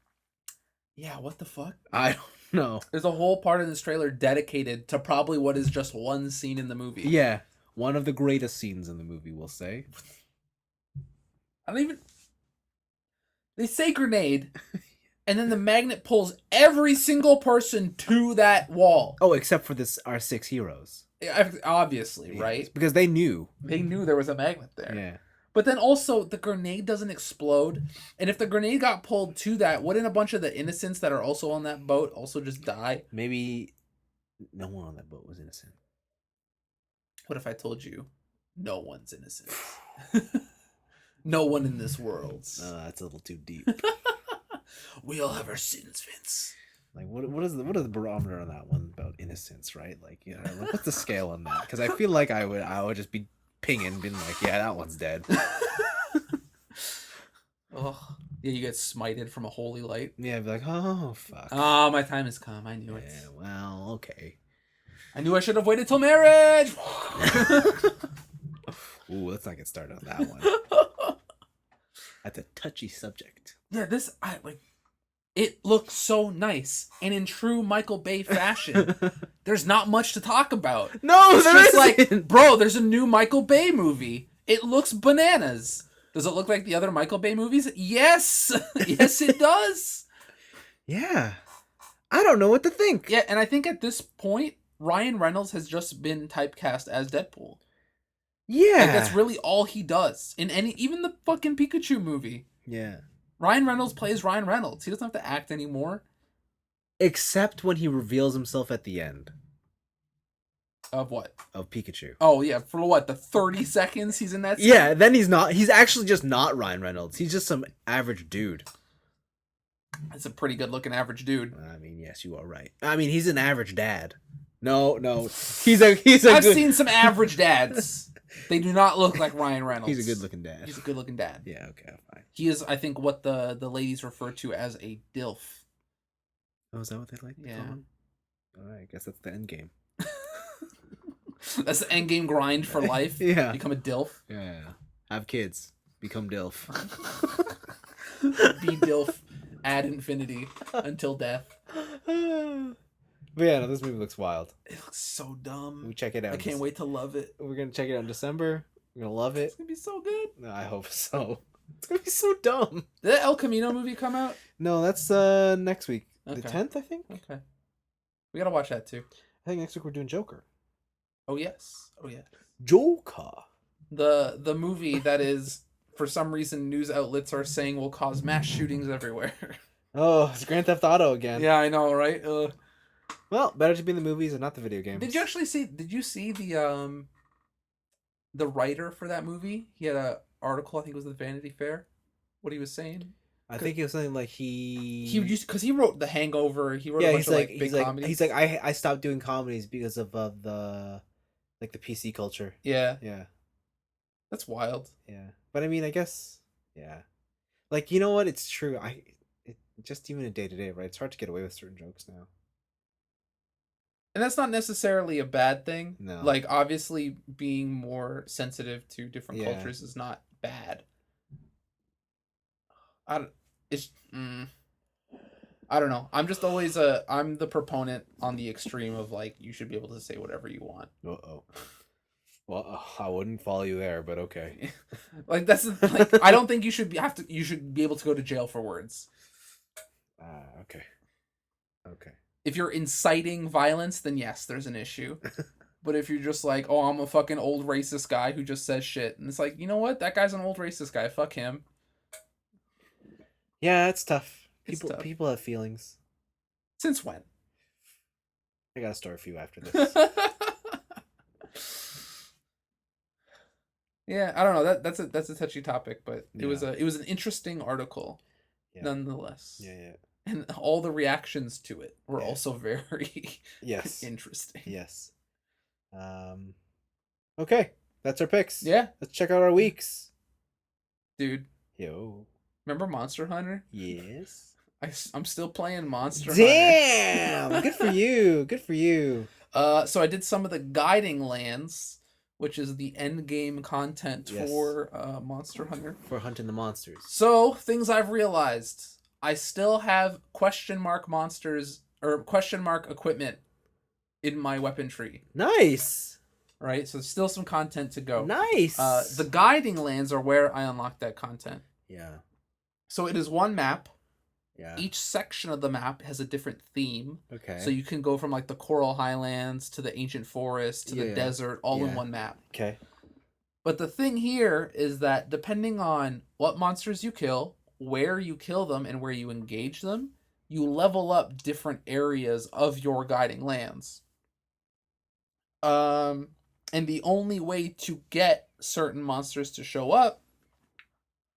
Yeah, what the fuck? I don't know. There's a whole part in this trailer dedicated to probably what is just one scene in the movie. Yeah, one of the greatest scenes in the movie, we'll say. I don't even... They say grenade... And then the magnet pulls every single person to that wall. Oh, except for our 6 heroes. Obviously, right? Because they knew. They knew there was a magnet there. Yeah. But then also, the grenade doesn't explode. And if the grenade got pulled to that, wouldn't a bunch of the innocents that are also on that boat also just die? Maybe no one on that boat was innocent. What if I told you no one's innocent? No one in this world. That's a little too deep. We all have our sins, Vince. Like what is the barometer on that one about innocence, right? Like, what's the scale on that? Because I feel like I would just be pinging, being like, yeah, that one's dead. Oh, yeah, you get smited from a holy light. Yeah, I'd be like, oh fuck. Oh, my time has come. I knew it. Yeah, well, okay. I knew I should have waited till marriage. Ooh, let's not get started on that one. That's a touchy subject. Yeah, it looks so nice, and in true Michael Bay fashion, there's not much to talk about. No, there isn't. Like, bro, there's a new Michael Bay movie. It looks bananas. Does it look like the other Michael Bay movies? Yes, yes, it does. Yeah, I don't know what to think. Yeah, and I think at this point, Ryan Reynolds has just been typecast as Deadpool. Yeah, like, that's really all he does in even the fucking Pikachu movie. Yeah. Ryan Reynolds plays Ryan Reynolds. He doesn't have to act anymore. Except when he reveals himself at the end. Of what? Of Pikachu. Oh, yeah. For what? The 30 seconds he's in that scene? Yeah, then he's not. He's actually just not Ryan Reynolds. He's just some average dude. That's a pretty good looking average dude. I mean, yes, you are right. I mean, he's an average dad. No. He's I've seen some average dads. They do not look like Ryan Reynolds. He's a good-looking dad. He's a good-looking dad. Yeah, okay, fine. He is, I think, what the ladies refer to as a DILF. Oh, is that what they like? Yeah. All right, I guess that's the end game. That's the end game grind for life. Yeah. Become a DILF. Yeah. Have kids. Become DILF. Be DILF ad infinity until death. But yeah, no, this movie looks wild. It looks so dumb. We check it out. I can't wait to love it. We're gonna check it out in December. We're gonna love it. It's gonna be so good. No, I hope so. It's gonna be so dumb. Did that El Camino movie come out? No, that's next week. Okay. The 10th, I think. Okay. We gotta watch that too. I think next week we're doing Joker. Oh yes. Oh yeah. Joker. The movie that is, for some reason, news outlets are saying will cause mass shootings everywhere. Oh, it's Grand Theft Auto again. Yeah, I know, right? Well, better to be in the movies and not the video games. Did you actually see? Did you see the writer for that movie? He had an article. I think it was the Vanity Fair. What he was saying. I think it was something like he used, because he wrote The Hangover. He wrote a bunch of big comedies. He's like I stopped doing comedies because of the the PC culture. Yeah. Yeah. That's wild. Yeah. But I mean, I guess yeah. Like, you know what? It's true. Just even in day-to-day, right? It's hard to get away with certain jokes now. And that's not necessarily a bad thing. No. Like, obviously, being more sensitive to different cultures is not bad. I don't know. I'm just always I'm the proponent on the extreme of, like, you should be able to say whatever you want. Uh-oh. Well, I wouldn't follow you there, but okay. Like, that's like, I don't think you should be able to go to jail for words. Okay. Okay. If you're inciting violence, then yes, there's an issue. But if you're just like, oh, I'm a fucking old racist guy who just says shit, and it's like, you know what? That guy's an old racist guy. Fuck him. Yeah, it's tough. It's People tough. people have feelings. Since when? I got a story for you after this. Yeah, I don't know. That's a touchy topic, but Yeah. it was an interesting article Yeah. nonetheless. Yeah. And all the reactions to it were Yeah. also very Yes. interesting. Yes. Okay, that's our picks. Yeah, Let's check out our weeks. dude. Yo. Remember Monster Hunter? Yes. I'm still playing Monster Hunter. Damn! Good for you. Good for you. So I did some of the guiding lands, which is the end game content Yes. for Monster Hunter. For hunting the monsters. So, things I've realized. I still have question mark monsters or question mark equipment in my weapon tree. Nice. Right? So still some content to go. Nice. The guiding lands are where I unlock that content. Yeah. So it is one map. Yeah. Each section of the map has a different theme. Okay. So you can go from like the Coral Highlands to the Ancient Forest to the desert all in one map. Okay. But the thing here is that depending on what monsters you kill, where you kill them, and where you engage them, you level up different areas of your guiding lands. And the only way to get certain monsters to show up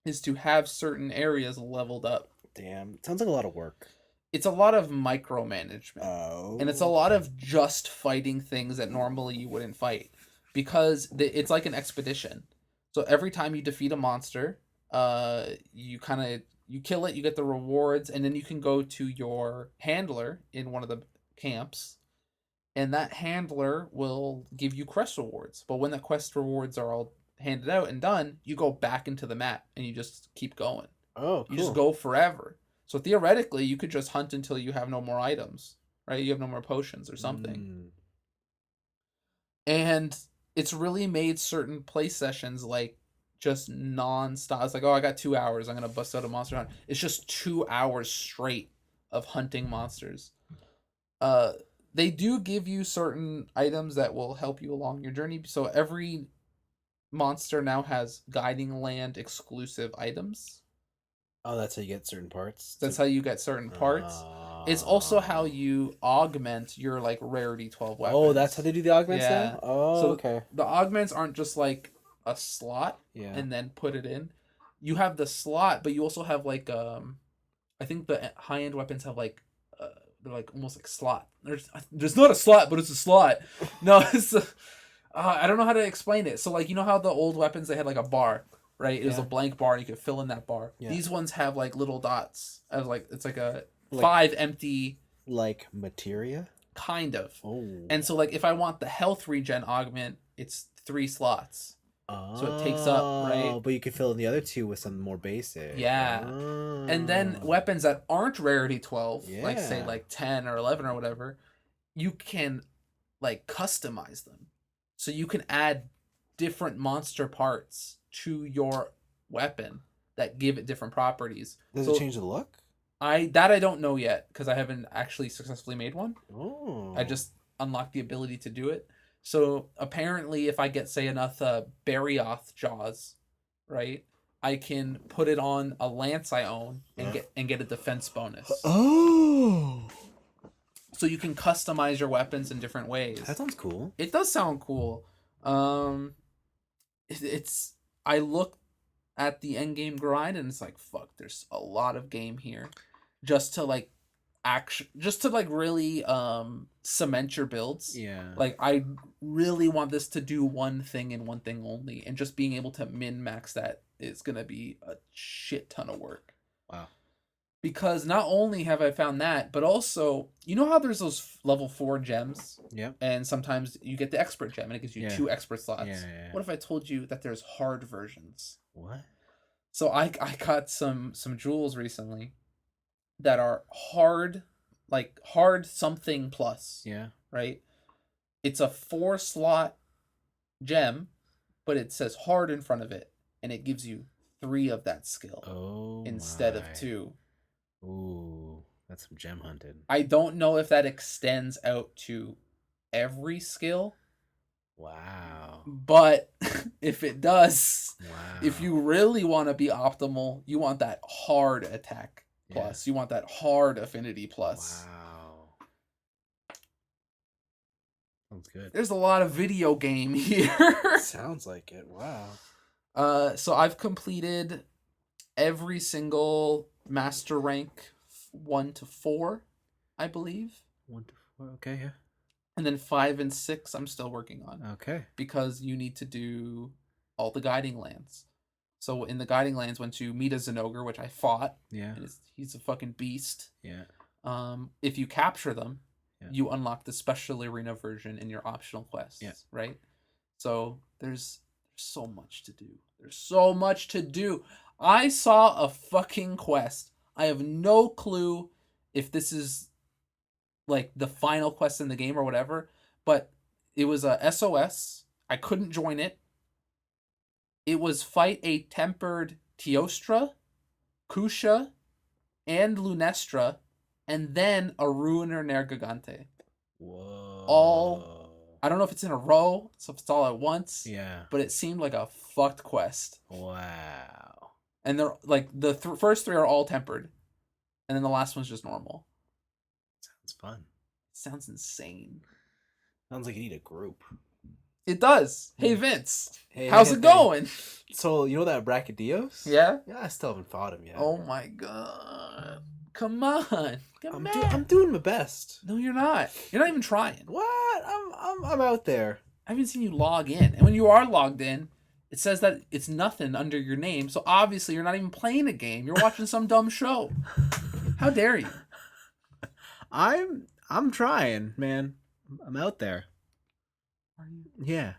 is to have certain areas leveled up. Damn. Sounds like a lot of work. It's a lot of micromanagement. Oh. And it's a lot of just fighting things that normally you wouldn't fight. Because it's like an expedition. So every time you defeat a monster, you kill it, you get the rewards, and then you can go to your handler in one of the camps, and that handler will give you quest rewards. But when the quest rewards are all handed out and done, you go back into the map and you just keep going. Oh, cool. You just go forever. So theoretically, you could just hunt until you have no more items, right? You have no more potions or something. And it's really made certain play sessions like just non-stop. It's like, oh, I got 2 hours. I'm going to bust out a monster hunt. It's just 2 hours straight of hunting monsters. They do give you certain items that will help you along your journey. So every monster now has guiding land exclusive items. Oh, that's how you get certain parts? That's how you get certain parts. It's also how you augment your like rarity 12 weapons. Oh, that's how they do the augments now? Oh, so okay. The augments aren't just like a slot and then put it in. You have the slot, but you also have like I think the high-end weapons have like they're like almost like slot. There's not a slot, but it's a slot. No, it's I don't know how to explain it. So like, you know how the old weapons, they had like a bar, right? It was a blank bar and you could fill in that bar. Yeah. These ones have like little dots. As like it's like a 5 empty, like materia, kind of. Oh. And so like if I want the health regen augment, it's 3 slots. So it takes up, right? But you can fill in the other 2 with something more basic. Yeah. And then weapons that aren't rarity 12, like say like 10 or 11 or whatever, you can like customize them. So you can add different monster parts to your weapon that give it different properties. Does it change the look? I don't know yet because I haven't actually successfully made one. Oh. I just unlocked the ability to do it. So apparently, if I get say enough Barioth jaws, right, I can put it on a lance I own and get a defense bonus. Oh. So you can customize your weapons in different ways. That sounds cool. It does sound cool. It's I look at the end game grind and it's like, fuck, there's a lot of game here, just to like really cement your builds. Yeah. Like I really want this to do one thing and one thing only, and just being able to min max that is gonna be a shit ton of work. Wow. Because not only have I found that, but also, you know how there's those level 4 gems? Yeah. And sometimes you get the expert gem and it gives you 2 expert slots. Yeah. What if I told you that there's hard versions? What? So I got some jewels recently that are hard, like hard something plus. Yeah. Right? It's a 4 slot gem, but it says hard in front of it, and it gives you 3 of that skill instead of 2. Ooh, that's some gem hunted. I don't know if that extends out to every skill, Wow. But if it does, if Wow. you really want to be optimal, you want that hard attack Yeah. plus. You want that hard affinity plus. Wow. Sounds good. There's a lot of video game here. Sounds like it. Wow. So I've completed every single master rank 1 to 4, I believe. 1 to 4. Okay. Yeah. And then 5 and 6 I'm still working on. Okay. Because you need to do all the guiding lands. So in the guiding lands, once you meet a Zenogre, which I fought, Yeah. and he's a fucking beast. Yeah. If you capture them, Yeah. you unlock the special arena version in your optional quests. Yeah. Right. So there's so much to do. There's so much to do. I saw a fucking quest. I have no clue if this is like the final quest in the game or whatever, but it was a SOS. I couldn't join it. It was fight a tempered Teostra, Kusha, and Lunestra, and then a Ruiner Nergigante. Whoa. All, I don't know if it's in a row, so if it's all at once. Yeah. But it seemed like a fucked quest. Wow. And they're like the first 3 are all tempered, and then the last one's just normal. Sounds fun. Sounds insane. Sounds like you need a group. It does. Hey Vince, Hey, how's it going? So you know that Brachydios? Yeah. Yeah, I still haven't fought him yet. Oh my god! Come on, I'm doing my best. No, you're not. You're not even trying. What? I'm out there. I haven't seen you log in, and when you are logged in, it says that it's nothing under your name. So obviously, you're not even playing a game. You're watching some dumb show. How dare you? I'm trying, man. I'm out there. Are you? Yeah.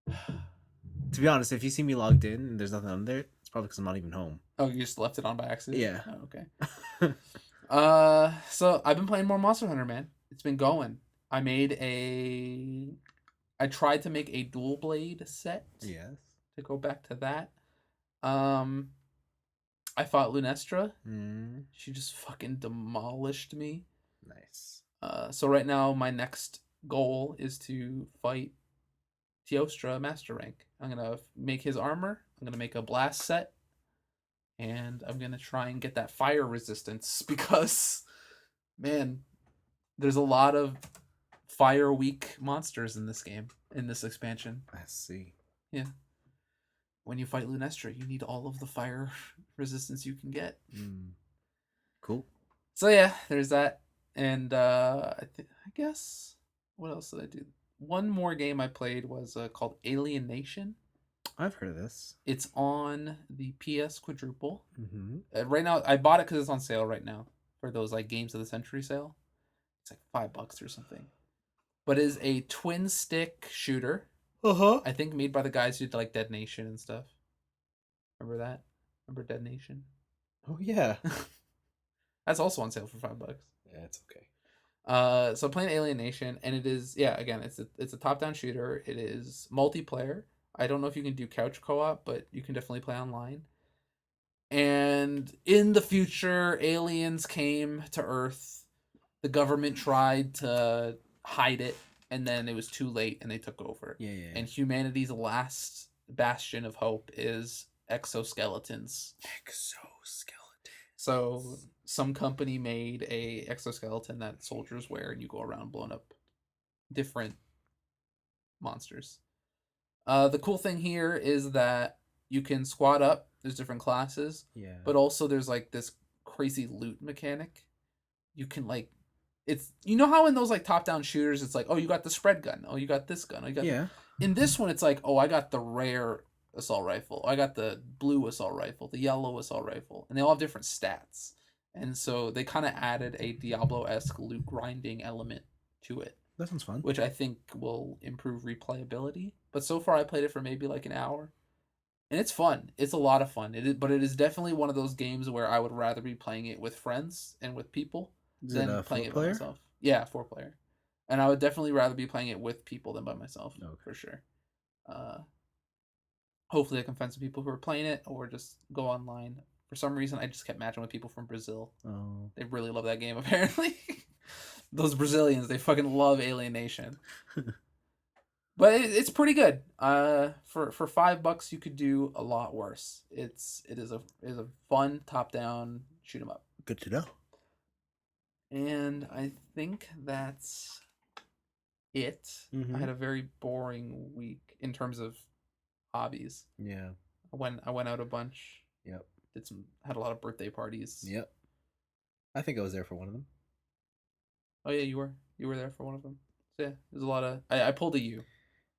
To be honest, if you see me logged in and there's nothing on there, it's probably because I'm not even home. Oh, you just left it on by accident? Yeah. Oh, okay. So I've been playing more Monster Hunter, man. It's been going. I tried to make a dual blade set. Yes. To go back to that. I fought Lunestra. She just fucking demolished me. Nice. So right now my next goal is to fight Teostra Master Rank. I'm gonna make his armor. I'm gonna make a blast set, and I'm gonna try and get that fire resistance because, man, there's a lot of fire weak monsters in this game, in this expansion. I see. Yeah. When you fight Lunestra, you need all of the fire resistance you can get. Cool. So yeah, there's that, and I guess what else did I do? One more game I played was called Alienation. I've heard of this. It's on the PS Quadruple. Mm-hmm. Right now, I bought it because it's on sale right now for those like Games of the Century sale. It's like $5 or something. But it is a twin stick shooter. I think made by the guys who did like Dead Nation and stuff. Remember that? Remember Dead Nation? Oh yeah. That's also on sale for $5. Yeah, it's okay. So I'm playing Alienation, and it is again it's a top down shooter. It is multiplayer. I don't know if you can do couch co-op, but you can definitely play online. And in the future, aliens came to Earth. The government tried to hide it, and then it was too late, and they took over. Yeah. And humanity's last bastion of hope is exoskeletons. So some company made a exoskeleton that soldiers wear, and you go around blowing up different monsters. The cool thing here is that you can squad up. There's different classes. Yeah. But also there's like this crazy loot mechanic. You can like, it's, you know how in those like top down shooters it's like, oh, you got the spread gun, oh, you got this gun, oh, you got in this one it's like, oh, I got the rare assault rifle, I got the blue assault rifle, the yellow assault rifle, and they all have different stats. And so they kind of added a Diablo-esque loot grinding element to it. That sounds fun. Which I think will improve replayability. But so far I played it for maybe like an hour. And it's fun. It's a lot of fun. But it is definitely one of those games where I would rather be playing it with friends and with people than playing it by myself. Yeah, 4-player. And I would definitely rather be playing it with people than by myself, for sure. Hopefully I can find some people who are playing it or just go online. For some reason, I just kept matching with people from Brazil. Oh. They really love that game, apparently. Those Brazilians, they fucking love Alienation. But it's pretty good. For $5 you could do a lot worse. It is a fun top down shoot 'em up, Good to know. and I think that's it. I Mm-hmm. had a very boring week in terms of hobbies. Yeah. I went out a bunch. Yep. Had a lot of birthday parties. Yep. I think I was there for one of them. Oh yeah, you were there for one of them. So yeah, there's a lot of I pulled a you.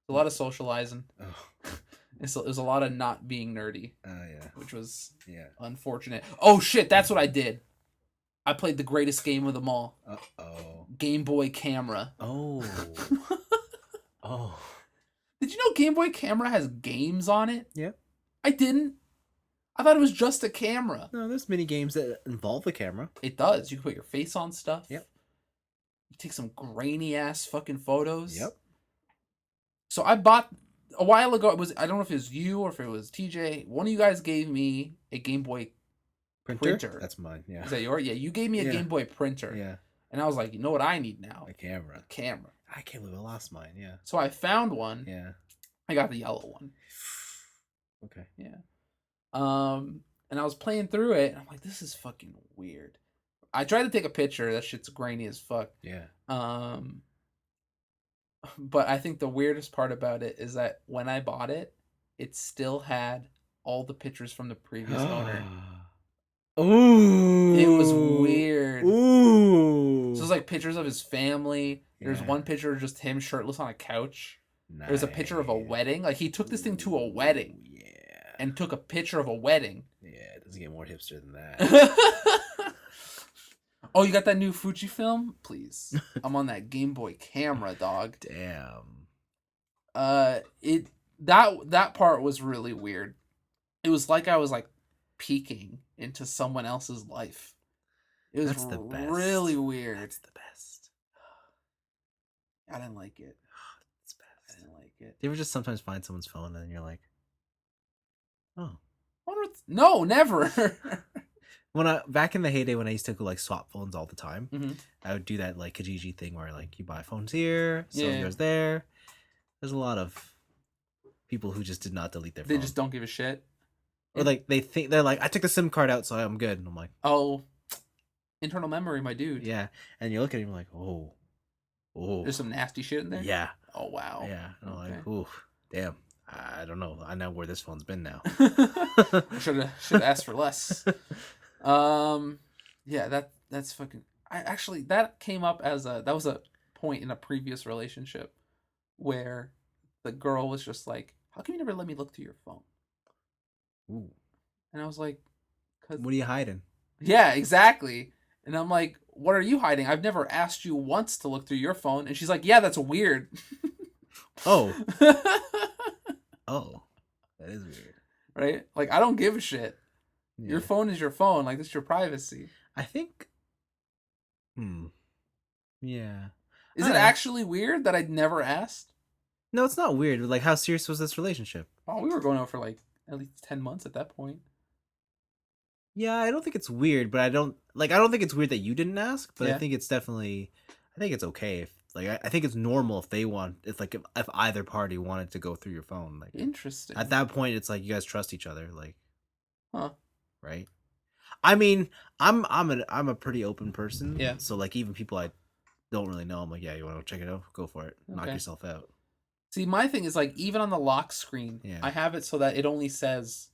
A lot of socializing. Oh. It was a lot of not being nerdy, Yeah. which was Yeah. unfortunate. Oh shit, that's what I did. I played the greatest game of them all. Uh-oh. Game Boy Camera. Oh. Oh. Did you know Game Boy Camera has games on it? Yep. I didn't. I thought it was just a camera. No, there's many games that involve the camera. It does. You can put your face on stuff. Yep. You take some grainy ass fucking photos. Yep. So I bought a while ago. I don't know if it was you or if it was TJ. One of you guys gave me a Game Boy printer. That's mine. Yeah. Is that yours? Yeah, you gave me a Yeah. Game Boy printer. Yeah. And I was like, you know what I need now? A camera. A camera. I can't believe I lost mine. Yeah. So I found one. Yeah. I got the yellow one. Okay. Yeah. And I was playing through it, and I'm like, this is fucking weird. I tried to take a picture. That shit's grainy as fuck. Yeah. But I think the weirdest part about it is that when I bought it, it still had all the pictures from the previous owner. Ooh. It was weird. Ooh. So it was like pictures of his family. There's Yeah. one picture of just him shirtless on a couch. Nice. There's a picture of a wedding. Like he took this thing to a wedding. Yeah. And took a picture of a wedding. Yeah, it doesn't get more hipster than that. Oh, you got that new Fujifilm? Please. I'm on that Game Boy camera, dog. Damn. That part was really weird. It was like I was like peeking into someone else's life. It was That's the best. really weird. That's the best. I didn't like it. It's best. I didn't like it. Do you ever just sometimes find someone's phone and you're like, oh. No, never. Back in the heyday when I used to go like swap phones all the time, Mm-hmm. I would do that like Kijiji thing where like you buy phones here, Yeah. someone goes there. There's a lot of people who just did not delete their phone. They just don't give a shit. Or like they're like, I took the SIM card out, so I'm good. And I'm like, Oh, internal memory, my dude. yeah. And you look at him like, oh, There's some nasty shit in there. yeah, Oh wow. yeah. And I'm Okay. like, ooh, damn. I don't know. I know where this phone's been now. should have asked for less. Yeah, that's fucking. That came up that was a point in a previous relationship where the girl was just like, "How come you never let me look through your phone?" Ooh. And I was like, "Cause What are you hiding? yeah, exactly." And I'm like, "What are you hiding? I've never asked you once to look through your phone." And she's like, "Yeah, that's weird." Oh, oh, that is weird. Right? Like I don't give a shit. Yeah. Your phone is your phone. Like this is your privacy. I think. Yeah. Is I it don't know. actually weird that I'd never asked? No, it's not weird. Like, how serious was this relationship? Oh, we were going out for like at least 10 months at that point. Yeah, I don't think it's weird, but I don't think it's weird that you didn't ask, but Yeah. I think it's okay if I think it's normal if either party wanted to go through your phone. Like Interesting. at that point it's like you guys trust each other, like, Huh. right? I mean, I'm a pretty open person. Yeah. So like even people I don't really know, I'm like, yeah, you want to check it out? Go for it. Knock Okay. yourself out. See, my thing is like even on the lock screen, Yeah. I have it so that it only says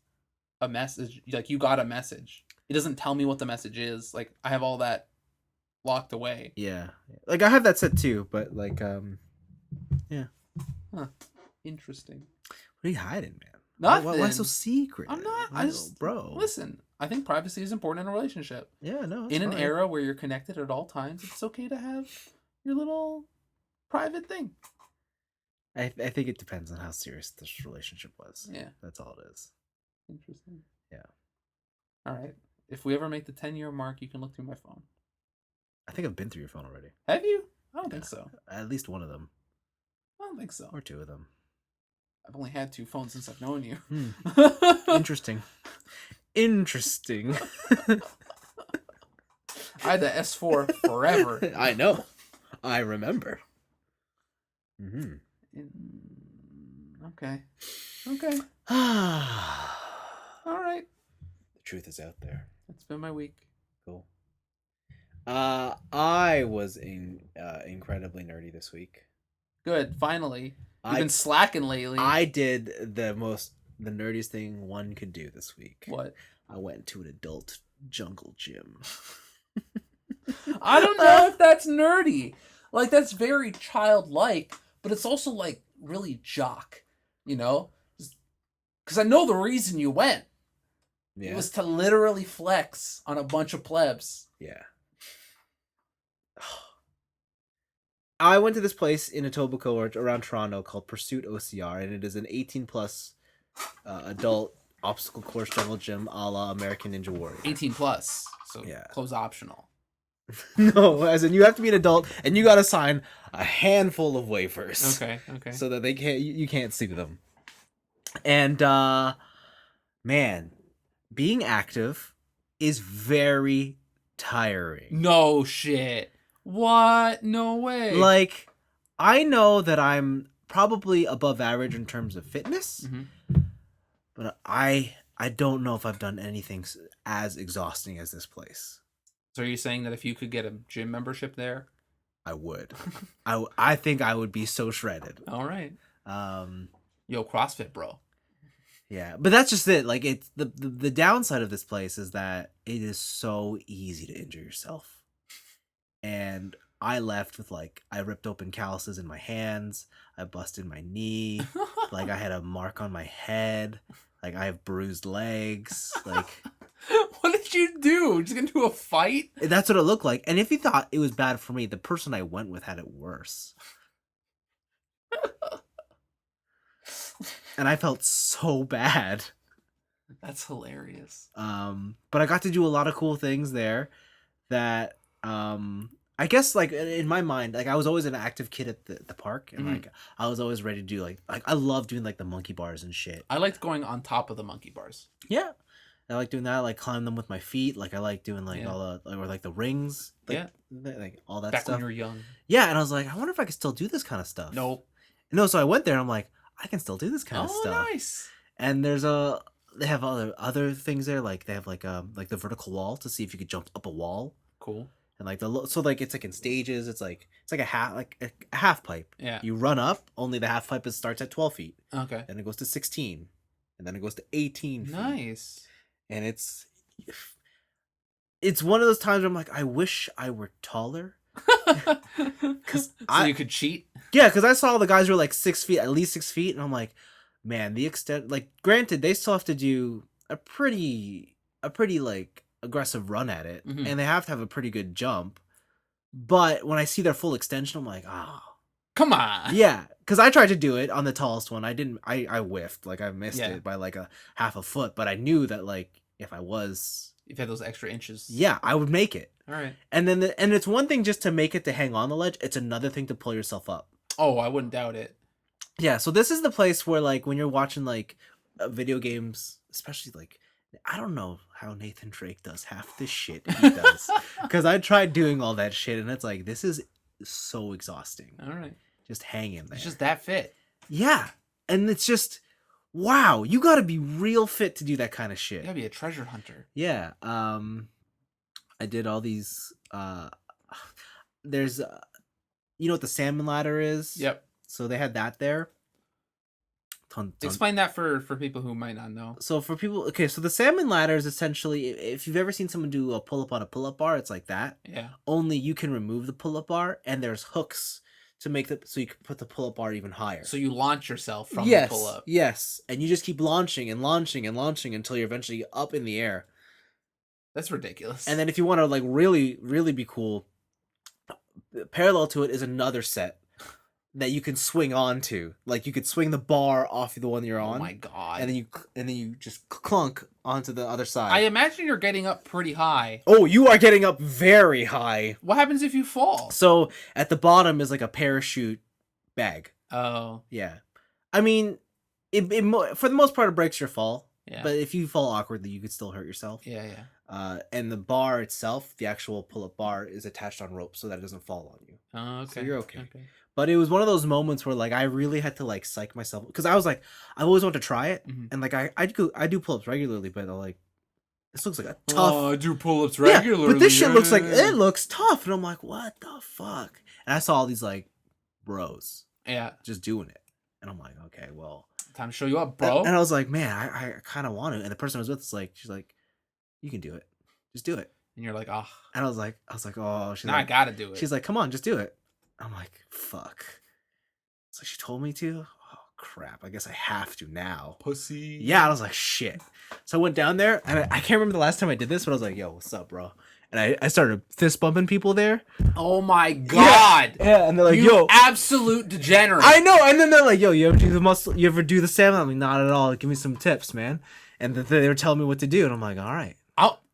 a message, like you got a message. It doesn't tell me what the message is. Like I have all that locked away. Yeah. Like I have that set too, but like yeah. Interesting. What are you hiding, man? Nothing. Why so secret? I'm not. I just bro. Listen, I think privacy is important in a relationship. Yeah, no. It's In an fine. era where you're connected at all times, it's okay to have your little private thing. I think it depends on how serious this relationship was. Yeah. That's all it is. Interesting. Yeah. All right. If we ever make the 10-year mark, you can look through my phone. I think I've been through your phone already. Have you? I don't Yeah. think so. At least one of them, I don't think so. or two of them. I've only had 2 phones since I've known you. Interesting. Interesting. I had the S4 forever. I know. I remember. Mm-hmm. Okay. Okay. The All right. truth is out there. That's been my week. Cool. I was incredibly nerdy this week. Good. Finally. You've I been slacking lately. I did the nerdiest thing one could do this week. What? I went to an adult jungle gym. I don't know if that's nerdy. Like, that's very childlike, but it's also, like, really jock, you know? Because I know the reason you went. Yeah. It was to literally flex on a bunch of plebs. Yeah. I went to this place in Etobicoke around Toronto called Pursuit OCR, and it is an 18 plus adult obstacle course jungle gym a la American Ninja Warrior. 18 plus, so Yeah. close optional. No, as in you have to be an adult, and you got to sign a handful of waivers. Okay. So that you can't sue them. And man, being active is very tiring. No shit. What? No way. Like, I know that I'm probably above average in terms of fitness, but I don't know if I've done anything as exhausting as this place. So are you saying that if you could get a gym membership there? I would. I think I would be so shredded. All right. Yo, CrossFit, bro. Yeah, but that's just it. Like, it's the downside of this place is that it is so easy to injure yourself. And I left with, like, I ripped open calluses in my hands. I busted my knee. Like, I had a mark on my head. Like, I have bruised legs. Like, what did you do? Just get into a fight? that's what it looked like. And if you thought it was bad for me, the person I went with had it worse. And I felt so bad. That's hilarious. But I got to do a lot of cool things there that I guess, like, in my mind, like, I was always an active kid at the park, and like I was always ready to do like I love doing like the monkey bars and shit. I liked going on top of the monkey bars. Yeah, I like doing that. I like climb them with my feet. Like, I like doing like all the or like the rings. Like, like all that back stuff. when you were young. Yeah, and I was like, I wonder if I could still do this kind of stuff. Nope. No, so I went there and I'm like, I can still do this kind of stuff. Oh, nice. And they have other things there. Like, they have like the vertical wall to see if you could jump up a wall. Cool. And like so like it's like in stages. It's like a half pipe. Yeah. You run up. Only the half pipe starts at 12 feet. Okay. Then it goes to 16, and then it goes to 18 feet. Nice. And it's one of those times where I'm like, I wish I were taller. So you could cheat? Yeah, because I saw the guys who were like 6 feet, at least 6 feet, and I'm like, man, the extent. Like, granted, they still have to do a pretty like aggressive run at it, and they have to have a pretty good jump. But when I see their full extension, I'm like, oh, come on. Yeah, because I tried to do it on the tallest one. I didn't. I whiffed. Like, I missed it by like a half a foot. But I knew that, like, if you had those extra inches, yeah, I would make it. All right. And then and it's one thing just to make it to hang on the ledge. It's another thing to pull yourself up. Oh, I wouldn't doubt it. Yeah. So this is the place where, like, when you're watching like video games, especially like, I don't know how Nathan Drake does half this shit he does, because I tried doing all that shit and it's like, this is so exhausting. All right. Just hanging there. It's just that fit. Yeah. And it's just, wow, you got to be real fit to do that kind of shit. You got to be a treasure hunter. Yeah. I did all these there's you know what the salmon ladder is? Yep. So they had that there. Explain that for people who might not know. So for people, okay, so the salmon ladder is essentially, if you've ever seen someone do a pull-up on a pull-up bar, it's like that. Yeah. Only you can remove the pull-up bar, and there's hooks to make so you can put the pull-up bar even higher. So you launch yourself from the pull-up. Yes, and you just keep launching and launching and launching until you're eventually up in the air. That's ridiculous. And then if you want to, like, really, really be cool, parallel to it is another set that you can swing onto. Like, you could swing the bar off the one you're on. Oh my god! And then you just clunk onto the other side. I imagine you're getting up pretty high. Oh, you are getting up very high. What happens if you fall? So at the bottom is like a parachute bag. Oh. Yeah. I mean, it for the most part it breaks your fall. Yeah. But if you fall awkwardly, you could still hurt yourself. Yeah. And the bar itself, the actual pull-up bar, is attached on rope so that it doesn't fall on you. Oh, So okay. you're okay. Okay. But it was one of those moments where like I really had to like psych myself because I was like I always want to try it, Mhm. and like I do pull-ups regularly, but like this looks like a Oh, tough. I do pull-ups Yeah, but this regularly. shit looks like it looks tough, and I'm like, what the fuck? And I saw all these like bros Yeah. just doing it, and I'm like, okay, well, Time to show you up, and bro. I was like, man, I kind of want to. And the person I was with is like, she's like, you can do it, just do it. And you're like, oh, And I was like, oh, now I gotta do it. she's like, come on, just do it. I'm like, fuck. So she told me to. Oh crap! I guess I have to now. Pussy. Yeah, I was like, shit. So I went down there, and I can't remember the last time I did this, but I was like, yo, what's up, bro? And I started fist bumping people there. Oh my god. Yeah, and they're like, you yo, absolute degenerate. I know. And then they're like, yo, you ever do the muscle? You ever do the salmon? I'm like, not at all. Give me some tips, man. And they were telling me what to do, and I'm like, all right.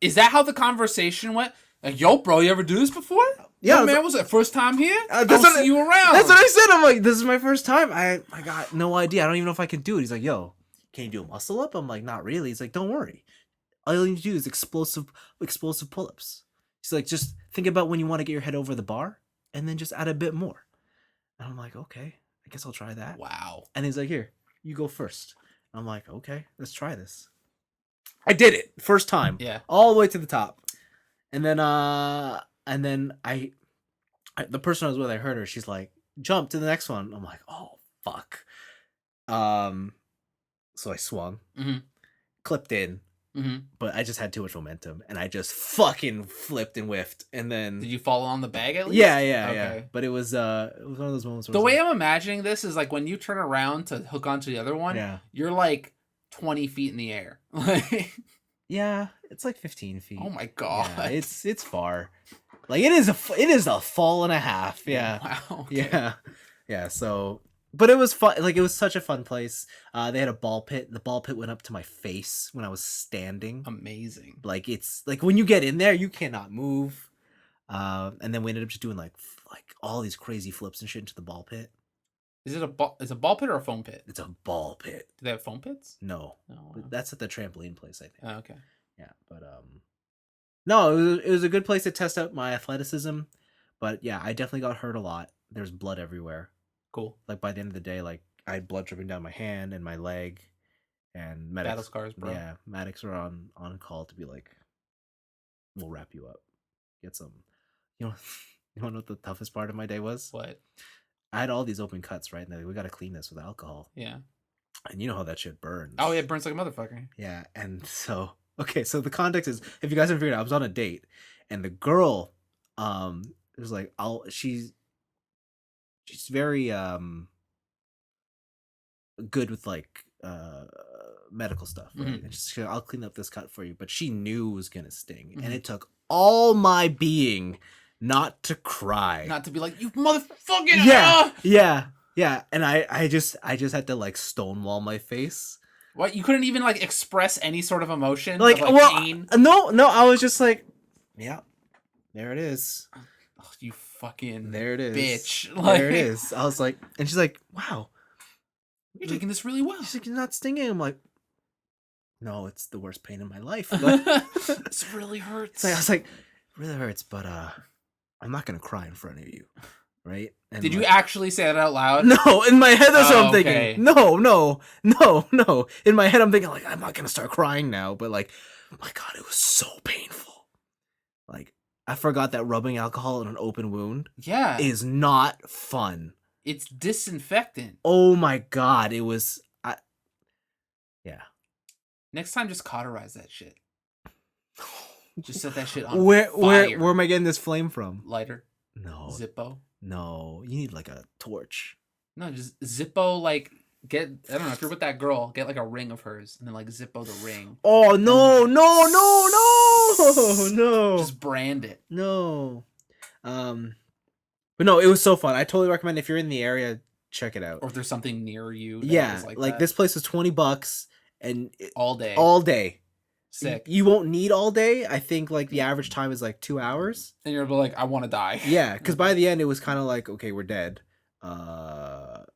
Is that how the conversation went? Like, yo, bro, you ever do this before? Yeah, yo, man, was it first time here? That's I'll what see you around. That's what I said. I'm like, this is my first time. I got no idea. I don't even know if I can do it. He's like, yo, can you do a muscle up? I'm like, not really. He's like, don't worry. All you need to do is explosive pull-ups. He's like, just think about when you want to get your head over the bar, and then just add a bit more. And I'm like, okay, I guess I'll try that. Wow. And he's like, here, you go first. I'm like, okay, let's try this. I did it first time. Yeah. All the way to the top. And then I the person I was with, I heard her. She's like, jump to the next one. I'm like, oh fuck. So I swung, clipped in, but I just had too much momentum, and I just fucking flipped and whiffed. And then did you fall on the bag at least? Yeah, yeah. But it was one of those moments. Where the way I'm imagining this is like when you turn around to hook onto the other one. Yeah. You're like 20 feet in the air. Yeah, it's like 15 feet. Oh my god. Yeah, it's far. Like it is a fall and a half. Yeah. Wow. Okay. Yeah. So, but it was fun. Like it was such a fun place. They had a ball pit. The ball pit went up to my face when I was standing. Amazing. Like it's like when you get in there, you cannot move. And then we ended up just doing like all these crazy flips and shit into the ball pit. Is it a ball pit or a foam pit? It's a ball pit. Do they have foam pits? No. No. That's at the trampoline place, I think. Oh, okay. Yeah, but no, it was a good place to test out my athleticism. But yeah, I definitely got hurt a lot. There's blood everywhere. Cool. Like by the end of the day, like I had blood dripping down my hand and my leg, and medics. Battle scars, bro. Yeah, medics were on call to be like, "We'll wrap you up. Get some." You know, you want to know what the toughest part of my day was? What? I had all these open cuts, right? And they're like, we got to clean this with alcohol. Yeah. And you know how that shit burns. Oh yeah, it burns like a motherfucker. Yeah, and so okay, so the context is, if you guys haven't figured out, I was on a date, and the girl, was like, she's very good with like medical stuff, right? And she's like, I'll clean up this cut for you, but she knew it was gonna sting, and it took all my being not to cry, not to be like, you motherfucking yeah, and I just had to like stonewall my face. What, you couldn't even like express any sort of emotion, like, of, well, pain? No, I was just like, yeah, there it is. Oh, you fucking there it is, bitch. Like, there it is. I was like, and she's like, wow, you're taking this really well. She's like, you're not stinging. I'm like, no, it's the worst pain in my life. This really hurts. So I was like, it really hurts, but I'm not gonna cry in front of you, right? And did you actually say that out loud? No, in my head that's what I'm okay. thinking. No. In my head I'm thinking like, I'm not gonna start crying now, but like, my god, it was so painful. Like, I forgot that rubbing alcohol in an open wound is not fun. It's disinfectant. Oh my god, it was yeah. Next time just cauterize that shit. Just set that shit on where fire. Where am I getting this flame from? Lighter? No. Zippo? No, you need like a torch. No, just Zippo, like, I don't know, if you're with that girl, get like a ring of hers, and then like Zippo the ring. Oh, no. Just brand it. No. But no, it was so fun. I totally recommend if you're in the area, check it out. Or if there's something near you. Yeah, like this place was $20 and all day. All day. Sick. You won't need all day. I think like the average time is like 2 hours. And you're like, I want to die. Yeah, because by the end it was kind of like, okay, we're dead. That's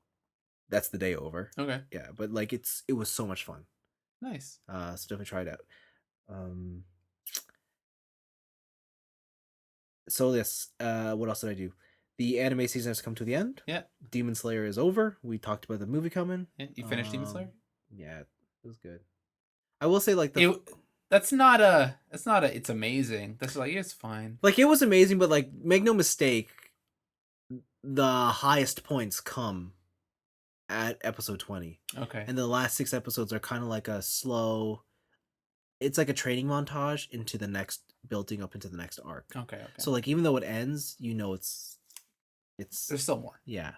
the day over. Okay. Yeah, but like it was so much fun. Nice. So definitely try it out. So this, what else did I do? The anime season has come to the end. Yeah. Demon Slayer is over. We talked about the movie coming. Yeah. You finished Demon Slayer? Yeah, it was good. I will say like It that's not a it's amazing. That's like it's fine. like it was amazing, but like make no mistake, the highest points come at episode 20. Okay. And the last 6 episodes are kind of like a slow, it's like a training montage into the next, building up into the next arc. Okay. So like even though it ends, it's There's still more. yeah.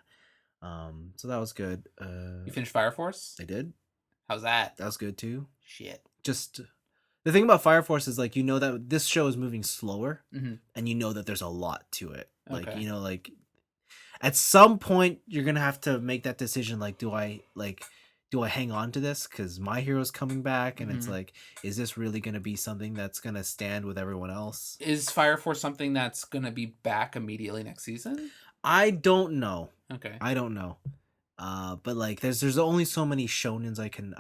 So that was good. You finished Fire Force? I did. How's that? That was good too. Shit. Just the thing about Fire Force is like, you know that this show is moving slower, Mm-hmm. and you know that there's a lot to it. Like, Okay. you know, like at some point you're gonna have to make that decision. Like, do I hang on to this because my hero's coming back, and it's Mhm. like, is this really gonna be something that's gonna stand with everyone else? Is Fire Force something that's gonna be back immediately next season? I don't know. Okay. I don't know. But like, there's only so many shonens I can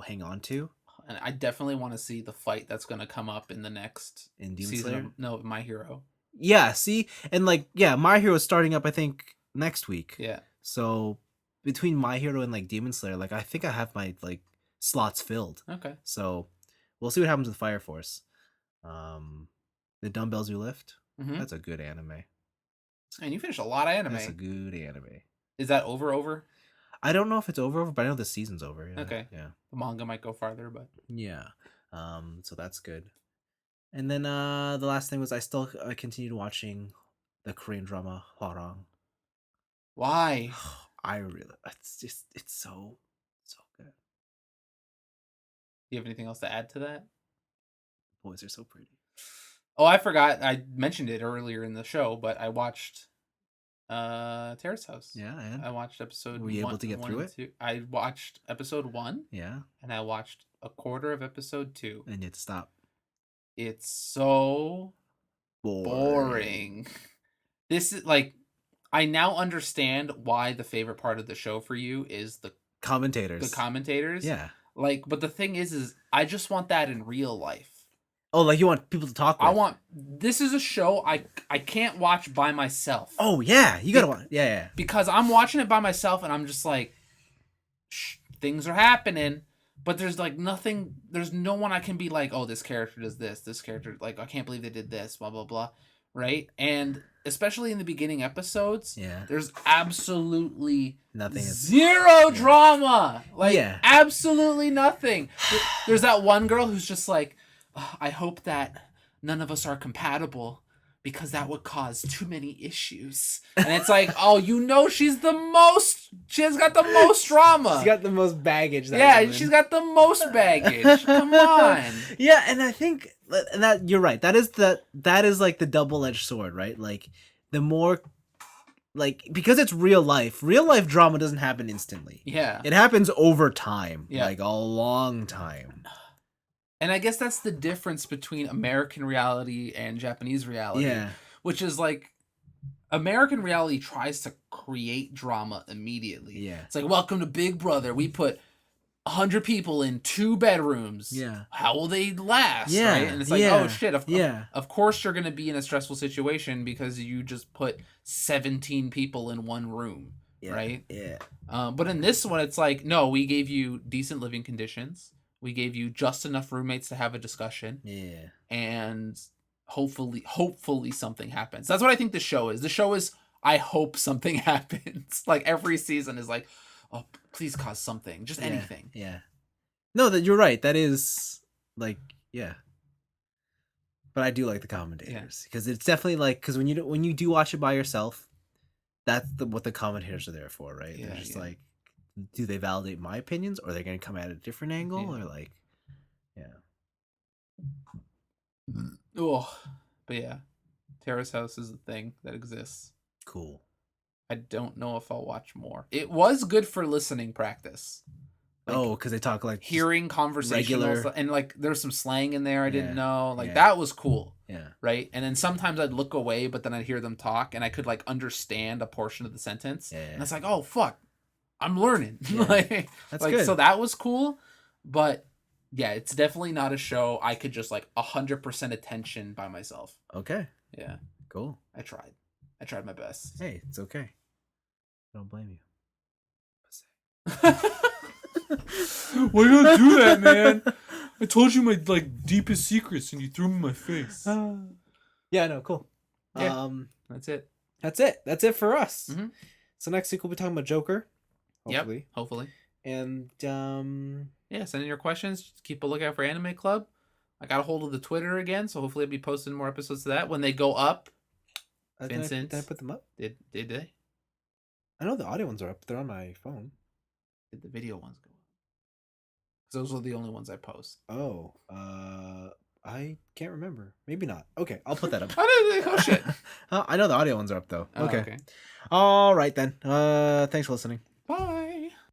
hang on to And I definitely want to see the fight that's gonna come up in the next in Demon season Slayer. of My Hero. Yeah, see, and like, yeah, My Hero is starting up, I think, next week. Yeah. So between My Hero and like Demon Slayer, like I think I have my like slots filled. Okay. So we'll see what happens with Fire Force. The Dumbbells You Lift. Mm-hmm. That's a good anime. And you finished a lot of anime. That's a good anime. Is that over? I don't know if it's over, but I know the season's over. Yeah. Okay. Yeah. The manga might go farther, but Yeah. So that's good. And then the last thing was I continued watching the Korean drama Hwarang. why? I really, it's so good. Do you have anything else to add to that? Boys are so pretty. Oh, I forgot. I mentioned it earlier in the show, but I watched Terrace House. Yeah, and I watched episode. Were you able to get through it? 2. I watched episode 1. Yeah, And I watched a quarter of episode 2. and you had to stop. It's so boring. This is like, I now understand why the favorite part of the show for you is the Commentators. commentators. Yeah. Like, but the thing is I just want that in real life. Oh, like you want people to talk with. This is a show I can't watch by myself. Oh yeah, you gotta watch. Yeah. Because I'm watching it by myself and I'm just like, things are happening, but there's like nothing. There's no one I can be like, oh, this character does this. This character, like, I can't believe they did this. Blah blah blah. Right? And especially in the beginning episodes, Yeah. there's absolutely Nothing. Zero drama. Like, Yeah. absolutely nothing. There's that one girl who's just like, I hope that none of us are compatible because that would cause too many issues. And it's like, oh, you know, she has got the most drama. She's got the most baggage. Yeah, she's got the most baggage. Come on. Yeah, and I think that you're right. That is like the double-edged sword, right? Like the more, like, because it's real life drama doesn't happen instantly. Yeah. It happens over time. Yeah. Like a long time. And I guess that's the difference between American reality and Japanese reality. Yeah. Which is like, American reality tries to create drama immediately. Yeah. It's like, welcome to Big Brother. We put 100 people in 2 bedrooms. Yeah. How will they last? Yeah. Right? And it's like, Yeah. oh shit. Yeah. Of course you're going to be in a stressful situation because you just put 17 people in one room. Yeah. Right? Yeah. But in this one, it's like, no, we gave you decent living conditions. We gave you just enough roommates to have a discussion. Yeah. And hopefully something happens. That's what I think the show is. The show is, I hope something happens. Like every season is like, oh, please cause something. Just anything. Yeah. No, that you're right. That is like, yeah. But I do like the commentators because it's definitely like, because when you do watch it by yourself, that's what the commentators are there for, right? Yeah, They're just like, do they validate my opinions, or are they going to come at a different angle, or like, yeah. Oh, but yeah, Terrace House is a thing that exists. Cool. I don't know if I'll watch more. It was good for listening practice. Like, because they talk like hearing conversational stuff, and like there's some slang in there I didn't know. Like that was cool. Yeah. Right. And then sometimes I'd look away, but then I'd hear them talk, and I could like understand a portion of the sentence. Yeah. And it's like, oh fuck, I'm learning. Yeah. Like, That's like good. So that was cool, but Yeah, it's definitely not a show I could just like 100% attention by myself. Okay. Yeah, Cool. I tried. I tried my best. Hey, it's okay. I don't blame you. Why you gotta do that, man? I told you my like deepest secrets, and you threw them in my face. Yeah, no, cool. Yeah, that's it. That's it. That's it for us. Mhm. So next week we'll be talking about Joker. Hopefully. Yep, hopefully. And yeah, send in your questions. Just keep a lookout for Anime Club. I got a hold of the Twitter again, so hopefully I'll be posting more episodes of that when they go up. Vincent, did I put them up? Did they? I know the audio ones are up. They're on my phone. Did the video ones go up? Those are the only ones I post. Oh, I can't remember. Maybe not. Okay, I'll put that up. Oh shit! I know the audio ones are up though. Oh, okay. All right then. Thanks for listening.